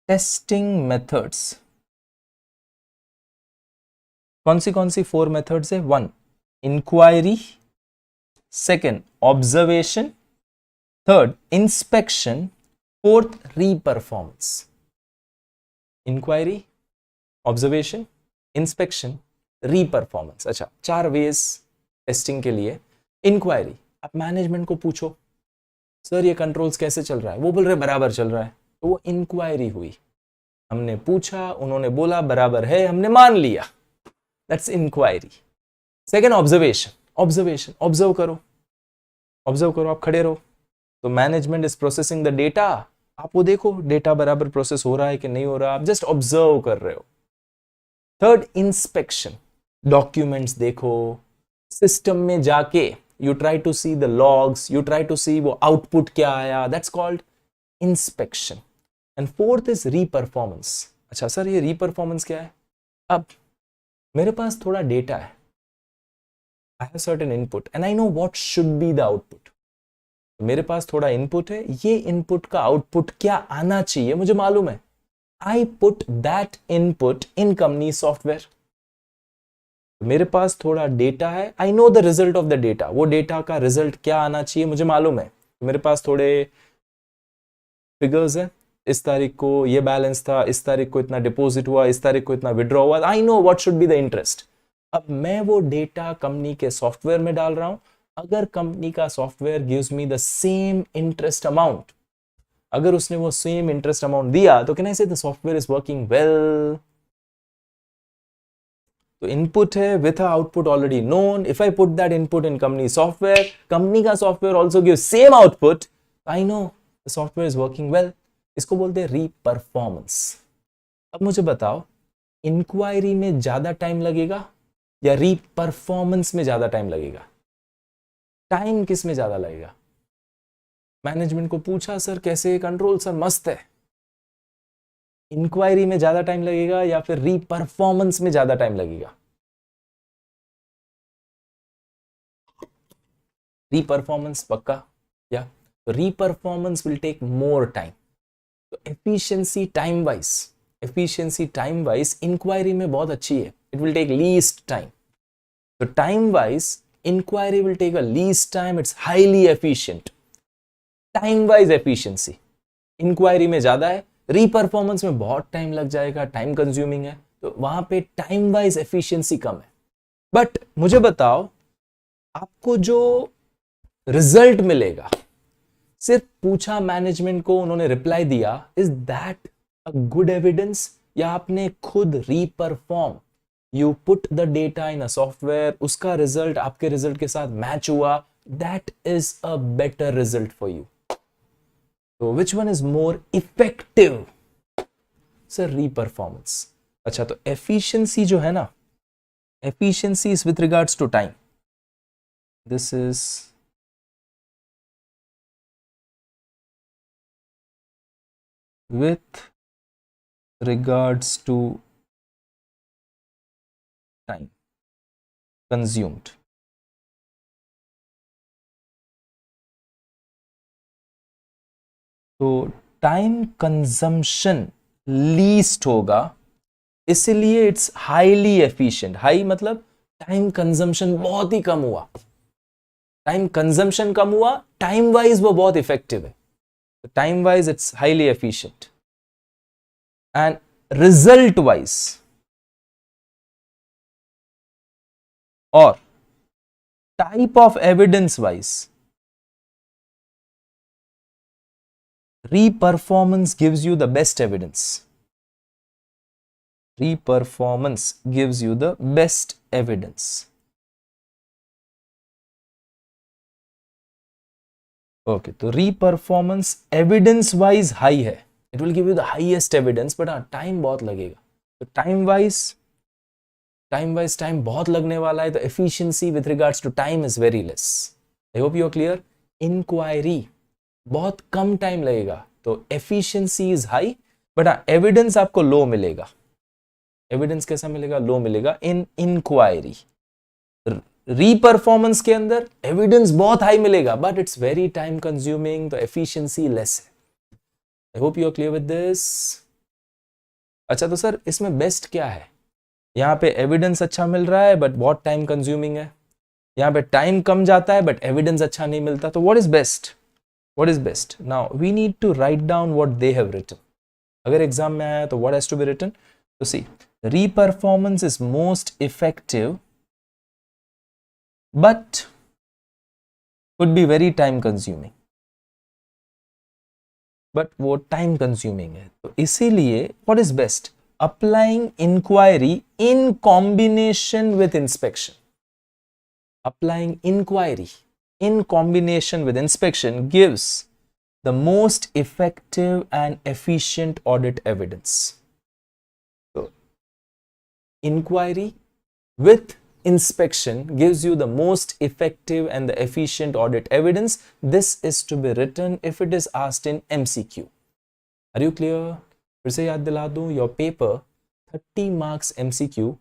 टेस्टिंग मेथड्स, कौन सी 4 मेथड्स है? 1 inquiry, second observation, third inspection, fourth reperformance. Inquiry, observation, inspection, reperformance. अच्छा, 4 वेज टेस्टिंग के लिए। इंक्वायरी, आप मैनेजमेंट को पूछो सर ये कंट्रोल्स कैसे चल रहा है, वो बोल रहे बराबर चल रहा है, तो वो इंक्वायरी हुई। हमने पूछा, उन्होंने बोला बराबर है, हमने मान लिया, that's inquiry. Second observation, observation, observe करो, आप खड़े रहो, तो management is processing the data, आप वो देखो डेटा बराबर प्रोसेस हो रहा है कि नहीं हो रहा, आप जस्ट ऑब्जर्व कर रहे हो। थर्ड इंस्पेक्शन, डॉक्यूमेंट्स देखो, सिस्टम में जाके you try to see the logs, you try to see वो आउटपुट क्या आया, that's called inspection. And fourth is reperformance. अच्छा सर ये रीपरफॉर्मेंस क्या है? अब मेरे पास थोड़ा डेटा है, I have certain input and I know what should be the output. मेरे पास थोड़ा इनपुट है, ये इनपुट का आउटपुट क्या आना चाहिए मुझे मालूम है, आई put that input in company software. मेरे पास थोड़ा डेटा है, आई know the result of the data, वो डेटा का रिजल्ट क्या आना चाहिए मुझे मालूम है। मेरे पास थोड़े फिगर्स है, इस तारीख को ये बैलेंस था, इस तारीख को इतना डिपॉजिट हुआ, इस तारीख को इतना विड्रॉ हुआ, आई know what should be the interest. अब मैं वो डेटा कंपनी के सॉफ्टवेयर में डाल रहा हूं, अगर कंपनी का software gives me the same interest amount, अगर उसने वो सेम इंटरेस्ट अमाउंट दिया, तो can I say the software is working well. तो इनपुट है with output already known, if I put that input in company software, company का software also give same output, I know the software is working well. इसको बोलते हैं reperformance. अब मुझे बताओ inquiry में ज्यादा टाइम लगेगा या रीपरफॉर्मेंस में ज्यादा टाइम लगेगा? टाइम किस में ज्यादा लगेगा? मैनेजमेंट को पूछा सर कैसे कंट्रोल, सर मस्त है, इंक्वायरी में ज्यादा टाइम लगेगा या फिर रीपरफॉर्मेंस में ज्यादा टाइम लगेगा? रीपरफॉर्मेंस पक्का? या reperformance will take more time. तो एफिशिएंसी टाइम वाइज इंक्वायरी में बहुत अच्छी है, it will take least time. तो time wise inquiry will take a least time, it's highly efficient. Time wise efficiency inquiry में ज्यादा है, रीपरफॉर्मेंस में बहुत टाइम लग जाएगा, टाइम कंज्यूमिंग है, तो वहां पे टाइम वाइज एफिशिएंसी कम है। बट मुझे बताओ आपको जो रिजल्ट मिलेगा, सिर्फ पूछा मैनेजमेंट को, उन्होंने रिप्लाई दिया, is that a good evidence? या आपने खुद reperform, you put the data in a software, उसका रिजल्ट आपके रिजल्ट के साथ मैच हुआ, that is a better result for you. तो which one is more effective? Sir reperformance. अच्छा, तो एफिशिएंसी जो है ना, efficiency is with regards to time, this is with regards to time consumed. तो टाइम कंजम्पशन लीस्ट होगा, इसलिए it's highly efficient. High मतलब टाइम कंजम्पशन बहुत ही कम हुआ, टाइम कंजम्पशन कम हुआ, टाइम वाइज वो बहुत इफेक्टिव है, time wise it's highly efficient. And result wise or type of evidence wise, re-performance gives you the best evidence. Re-performance gives you the best evidence. Okay, तो री-परफॉर्मेंस evidence wise high है, it will give you the highest evidence, but हाँ time बहुत लगेगा. तो time wise time बहुत लगने वाला है, तो efficiency with regards to time is very less. I hope you are clear. Inquiry बहुत कम टाइम लगेगा, तो एफिशिएंसी इज हाई, बट हाँ एविडेंस आपको लो मिलेगा. एविडेंस कैसा मिलेगा? लो मिलेगा इन इंक्वायरी. री-परफॉर्मेंस के अंदर एविडेंस बहुत हाई मिलेगा, but it's very time consuming, तो एफिशिएंसी लेस है. I hope you are clear with this. अच्छा, तो सर इसमें बेस्ट क्या है? यहाँ पे एविडेंस अच्छा मिल रहा है बट बहुत टाइम कंज्यूमिंग है, यहाँ पे टाइम कम जाता है बट एविडेंस अच्छा नहीं मिलता, तो what is best? What is best? Now we need to write down what they have written. अगर एग्जाम में आया तो what has to be written? तो see, reperformance is most effective but would be very time consuming. But वो time consuming है, तो इसीलिए what is best? Applying inquiry in combination with inspection. Applying inquiry in combination with inspection gives the most effective and efficient audit evidence. So, inquiry with inspection gives you the most effective and the efficient audit evidence. This is to be written if it is asked in MCQ. Are you clear? फिर से याद दिला दूं, your paper 30 marks MCQ,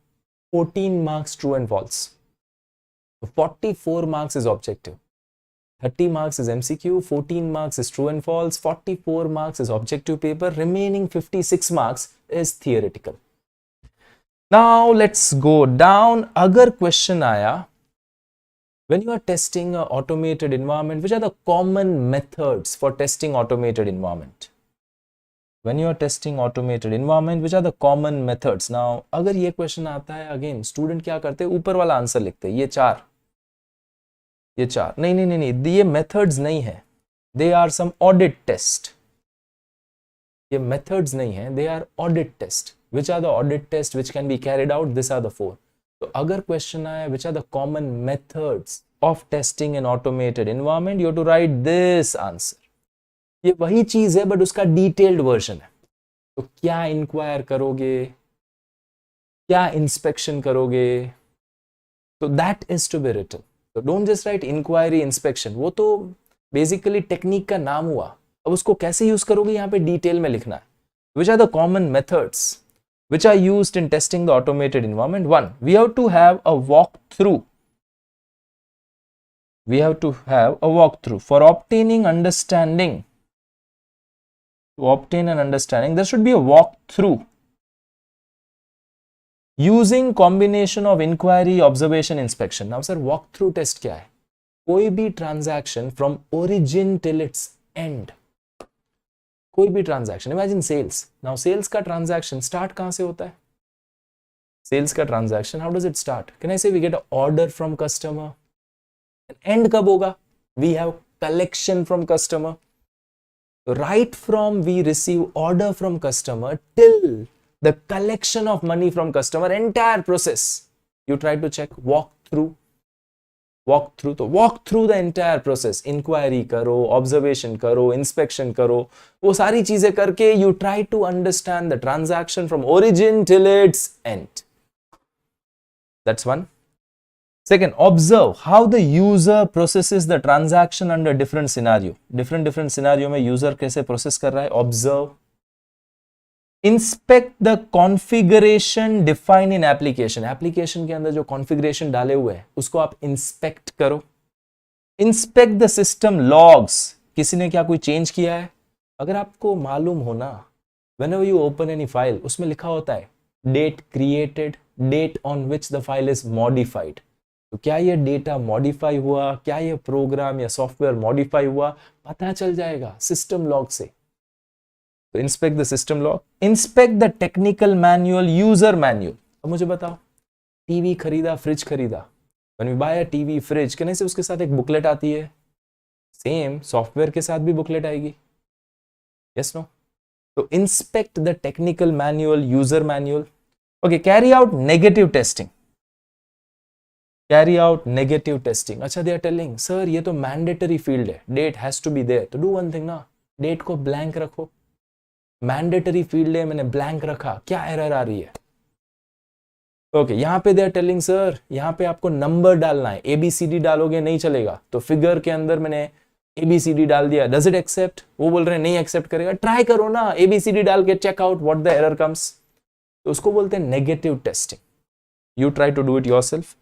14 marks true and false. 44 marks is objective. 30 marks is MCQ, 14 marks is true and false, 44 marks is objective paper, remaining 56 marks is theoretical. Now let's go down. अगर question आया, when you are testing an automated environment, which are the common methods for testing automated environment? When you are testing automated environment, which are the common methods? Now अगर ये question आता है, again student क्या करते हैं? ऊपर वाला answer लिखते हैं, ये चार. नहीं, ये methods नहीं है, they are some audit test. ये methods नहीं है, they are audit test. Which are the audit tests which can be carried out? These are the four. तो अगर question आया which are the common methods of testing an automated environment, you have to write this answer. ये वही चीज है but उसका detailed version है. तो क्या inquire करोगे, क्या inspection करोगे, तो that is to be written. So don't just write inquiry, inspection. वो तो basically technique का नाम हुआ. अब उसको कैसे use करोगे यहाँ पे detail में लिखना है. Which are the common methods which are used in testing the automated environment? One, we have to have a walkthrough. We have to have a walkthrough for obtaining understanding. To obtain an understanding, there should be a walkthrough using combination of inquiry, observation, inspection. Now, sir, walkthrough test क्या है? कोई भी transaction from origin till its end. कोई भी transaction, imagine sales. Now sales का transaction start कहां से होता है? सेल्स का transaction, how does it start? Can I say we get a order from customer. And कब होगा? We have collection from customer. Right from we receive order from customer till the collection of money from customer, entire process you try to check. Walk through, तो walk through the entire process. Inquiry करो, observation करो, inspection करो, वो सारी चीजें करके you try to understand the transaction from origin till its end. That's one. Second, observe how the user processes the transaction under different scenario. Different scenario में user कैसे process कर रहा है, observe. Inspect the configuration define in application. Application के अंदर जो configuration डाले हुए हैं उसको आप इंस्पेक्ट करो. Inspect the system logs. किसी ने क्या कोई चेंज किया है? अगर आपको मालूम हो ना, whenever you open any file, उसमें लिखा होता है date created, date on which the file is modified. तो क्या ये डेटा मॉडिफाई हुआ, क्या ये प्रोग्राम या सॉफ्टवेयर मॉडिफाई हुआ, पता चल जाएगा सिस्टम लॉग से. तो inspect the system log. Inspect the technical manual, user manual. अब मुझे बताओ, टीवी खरीदा, फ्रिज खरीदा, when we buy a TV, fridge, कहने से उसके साथ एक बुकलेट आती है, सेम सॉफ्टवेयर के साथ भी बुकलेट आएगी, यस नो? तो inspect the technical manual, user manual. Okay, carry out negative testing. Carry out negative testing. अच्छा, दे आर टेलिंग सर ये तो मैंडेटरी फील्ड है, date has to be there. तो डू वन थिंग ना, date को blank रखो. Mandatory field है, मैंने ब्लैंक रखा, क्या एरर आ रही है? ओके, यहां पे दे आर टेलिंग सर यहां पे आपको नंबर डालना है, एबीसीडी डालोगे नहीं चलेगा. तो फिगर के अंदर मैंने एबीसीडी डाल दिया, डज इट एक्सेप्ट? वो बोल रहे हैं नहीं एक्सेप्ट करेगा. ट्राई करो ना, एबीसीडी डाल के check out what the error comes. तो उसको बोलते हैं negative testing. You try to do it yourself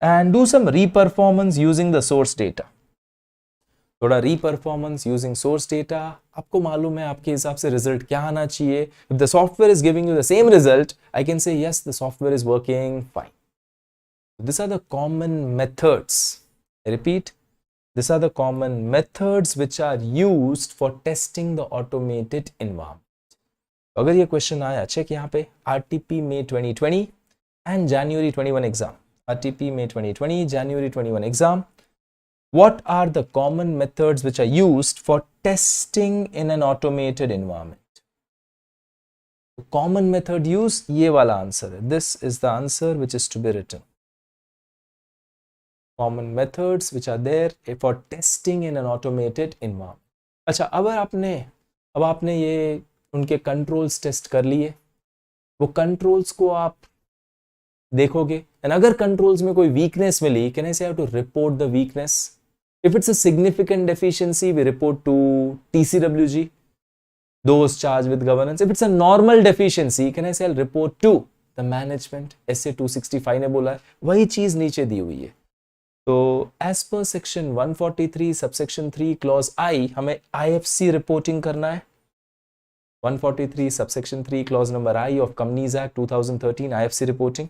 and do some reperformance using the source data. थोड़ा reperformance using source data. आपको मालूम है आपके हिसाब से रिजल्ट क्या आना चाहिए. If the software is giving you the same result, I can say yes, the software is working fine. These are the common methods. I repeat, these are the common methods which are used for testing the automated environment. अगर ये question आया, check यहाँ पे RTP May 2020 and January 21 exam. RTP May 2020, January 21 exam. What are the common methods which are used for testing in an automated environment? Common method use, ये वाला answer है. This is the answer which is to be written. Common methods which are there for testing in an automated environment. अच्छा, अब आपने ये उनके controls test कर लिए. वो कंट्रोल्स को आप देखोगे, एंड अगर कंट्रोल्स में कोई weakness milli, can I say have to report the weakness. If it's a significant deficiency we report to TCWG, those charge with governance. If it's a normal deficiency, can I say report to the management. SA 265 ने बोला है, वही चीज नीचे दी हुई है. तो as पर सेक्शन 143 सबसेक्शन 3 क्लॉज I हमें IFC रिपोर्टिंग करना है. 143 subsection 3 clause number I of Companies Act 2013 IFC reporting.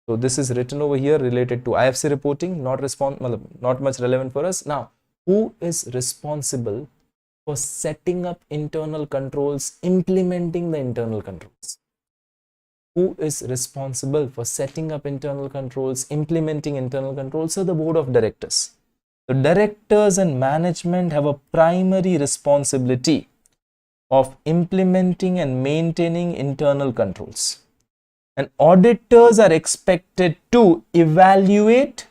So this is written over here related to IFC reporting, not much relevant for us. Now, who is responsible for setting up internal controls, implementing the internal controls? Who is responsible for setting up internal controls, implementing internal controls? So the board of directors. The directors and management have a primary responsibility of implementing and maintaining internal controls. And auditors are expected to evaluate,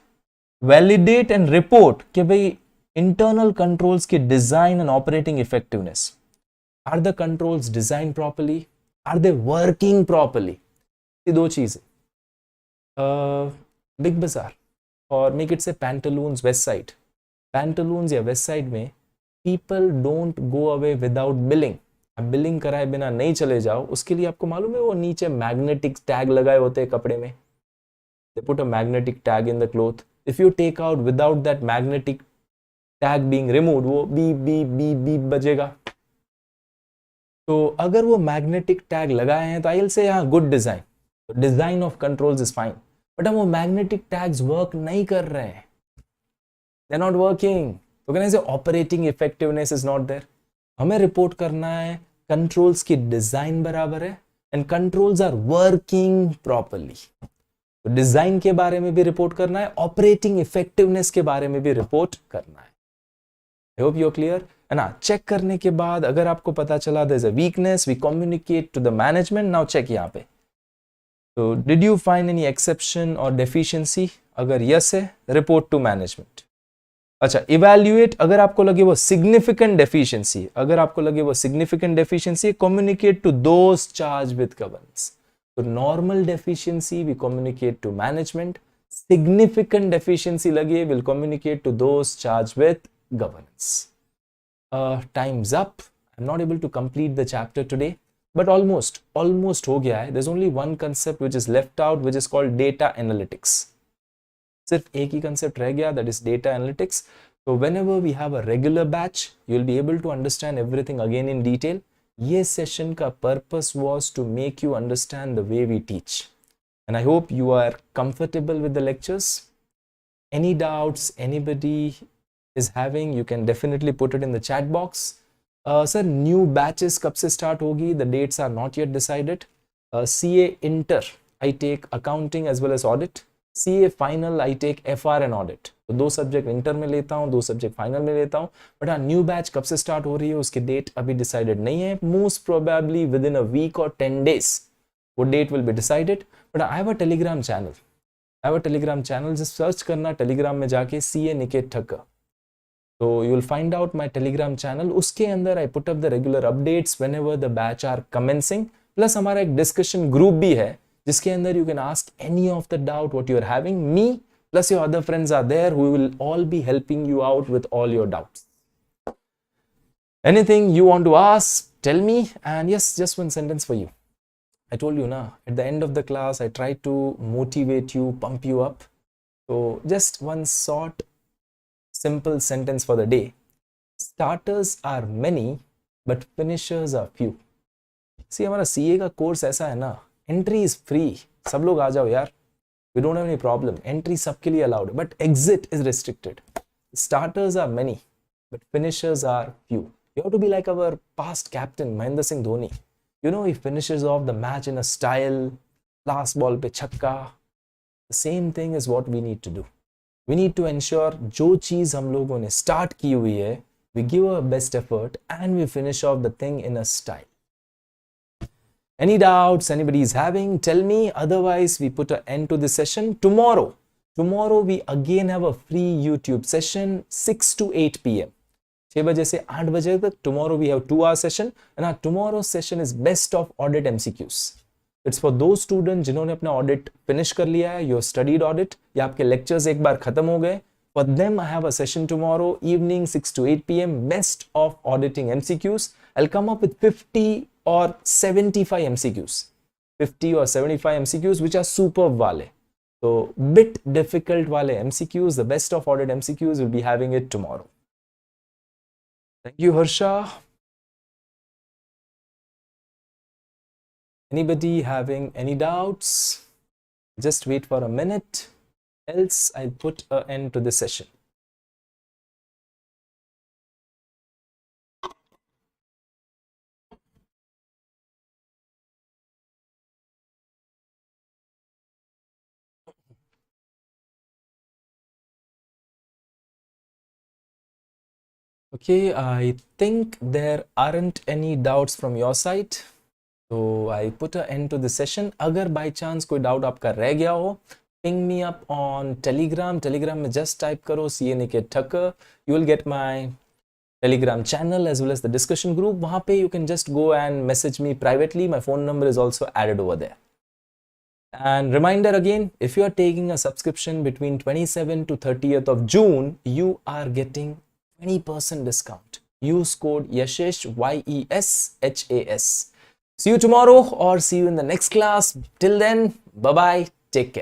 validate and report कि भाई internal controls की design and operating effectiveness. Are the controls designed properly? Are they working properly? ये दो चीजें. Big Bazaar or make it say Pantaloons West Side. Pantaloons या West Side में people don't go away without billing. अब billing कराए बिना नहीं चले जाओ, उसके लिए आपको मालूम है वो नीचे मैग्नेटिक टैग लगाए होते हैं कपड़े में. They put a magnetic tag in the cloth. If you take out without that magnetic tag being removed, वो बीप बीप बीप बीप बजेगा. तो अगर वो मैग्नेटिक टैग लगाए हैं तो आई विल से यहाँ good design, design of controls is fine. But अब वो मैग्नेटिक टैग्स वर्क नहीं कर रहे हैं, दे आर नॉट वर्किंग. तो कहने से operating effectiveness is not there. हमें रिपोर्ट करना है कंट्रोल्स की डिजाइन बराबर है and controls are working properly. तो डिजाइन के बारे में भी रिपोर्ट करना है, ऑपरेटिंग इफेक्टिवनेस के बारे में भी रिपोर्ट करना है. I hope you are clear. है ना? चेक करने के बाद अगर आपको पता चला there is a weakness, we communicate to the management. Now check यहाँ पे. तो did you find any exception और डेफिशिएंसी? अगर यस है, रिपोर्ट टू मैनेजमेंट. अच्छा, इवैल्यूएट. अगर आपको लगे वो significant deficiency, communicate to those charge with governance. तो normal deficiency we communicate to management, significant deficiency लगे will communicate to those charge with governance. Time's up. I'm not able to complete the chapter today, but almost हो गया है. There's only one concept which is left out, which is called data analytics. सिर्फ एक ही concept रह गया, that is data analytics. So whenever we have a regular batch, you'll be able to understand everything again in detail. ये session का purpose was to make you understand the way we teach. And I hope you are comfortable with the lectures. Any doubts, anybody is having, you can definitely put it in the chat box. Sir, new batches कब से start होगी? The dates are not yet decided. CA Inter, I take accounting as well as audit. CA final I take FR and audit, तो 2 subject inter में लेता हूँ, 2 subject final में लेता हूँ। बट हाँ, न्यू बैच कब से स्टार्ट हो रही है उसकी डेट अभी डिसाइडेड नहीं है, most probably within a week और 10 days वो date will be decided. But I have a telegram channel, just search करना टेलीग्राम में जाके CA निकेत ठक्कर, तो you will find out my telegram channel. उसके अंदर I put up the regular updates whenever the batch are commencing, plus हमारा एक discussion group भी है जिसके अंदर you can ask any of the doubt what you are having, me plus your other friends are there who will all be helping you out with all your doubts. Anything you want to ask, tell me. And yes, just one sentence for you. I told you na, at the end of the class I try to motivate you, pump you up. So just one short simple sentence for the day. Starters are many but finishers are few. See, हमारा CA का course ऐसा है ना, entry is free, सब लोग आ जाओ यार, we don't have any problem, entry सबके लिए अलाउड है, but exit is restricted. Starters are many but finishers are few. You have to be like our past captain Mahendra Singh Dhoni. You know, he finishes off the match in a style, last ball pe chakka. The same thing is what we need to do. We need to ensure जो चीज हम लोगों ने start की हुई है, we give our best effort and we finish off the thing in a style. Any doubts anybody is having, tell me. Otherwise, we put an end to this session. Tomorrow we again have a free YouTube session 6 to 8 p.m. 6 बजे से 8 बजे तक. Tomorrow we have 2-hour session and our tomorrow's session is best of audit MCQs. It's for those students जिन्होंने अपना audit finish कर लिया है, you have studied audit, या आपके lectures एक बार खत्म हो गए. For them I have a session tomorrow evening 6 to 8 p.m. best of auditing MCQs. I'll come up with 50 or 75 MCQs. 50 or 75 MCQs which are superb वाले. So bit difficult वाले MCQs, the best of audit MCQs, will be having it tomorrow. Thank you, Harsha. Anybody having any doubts? Just wait for a minute, else I'll put an end to this session. Okay, I think there aren't any doubts from your side. So I put an end to the session. अगर by chance कोई doubt आपका रह गया हो, ping me up on Telegram. Telegram में just type करो CA Niket Thacker. You will get my Telegram channel as well as the discussion group. वहाँ पे you can just go and message me privately. My phone number is also added over there. And reminder again, if you are taking a subscription between 27th to 30th of June, you are getting 20% discount. Use code YESHAS, YESHAS. See you tomorrow or see you in the next class. Till then, bye-bye. Take care.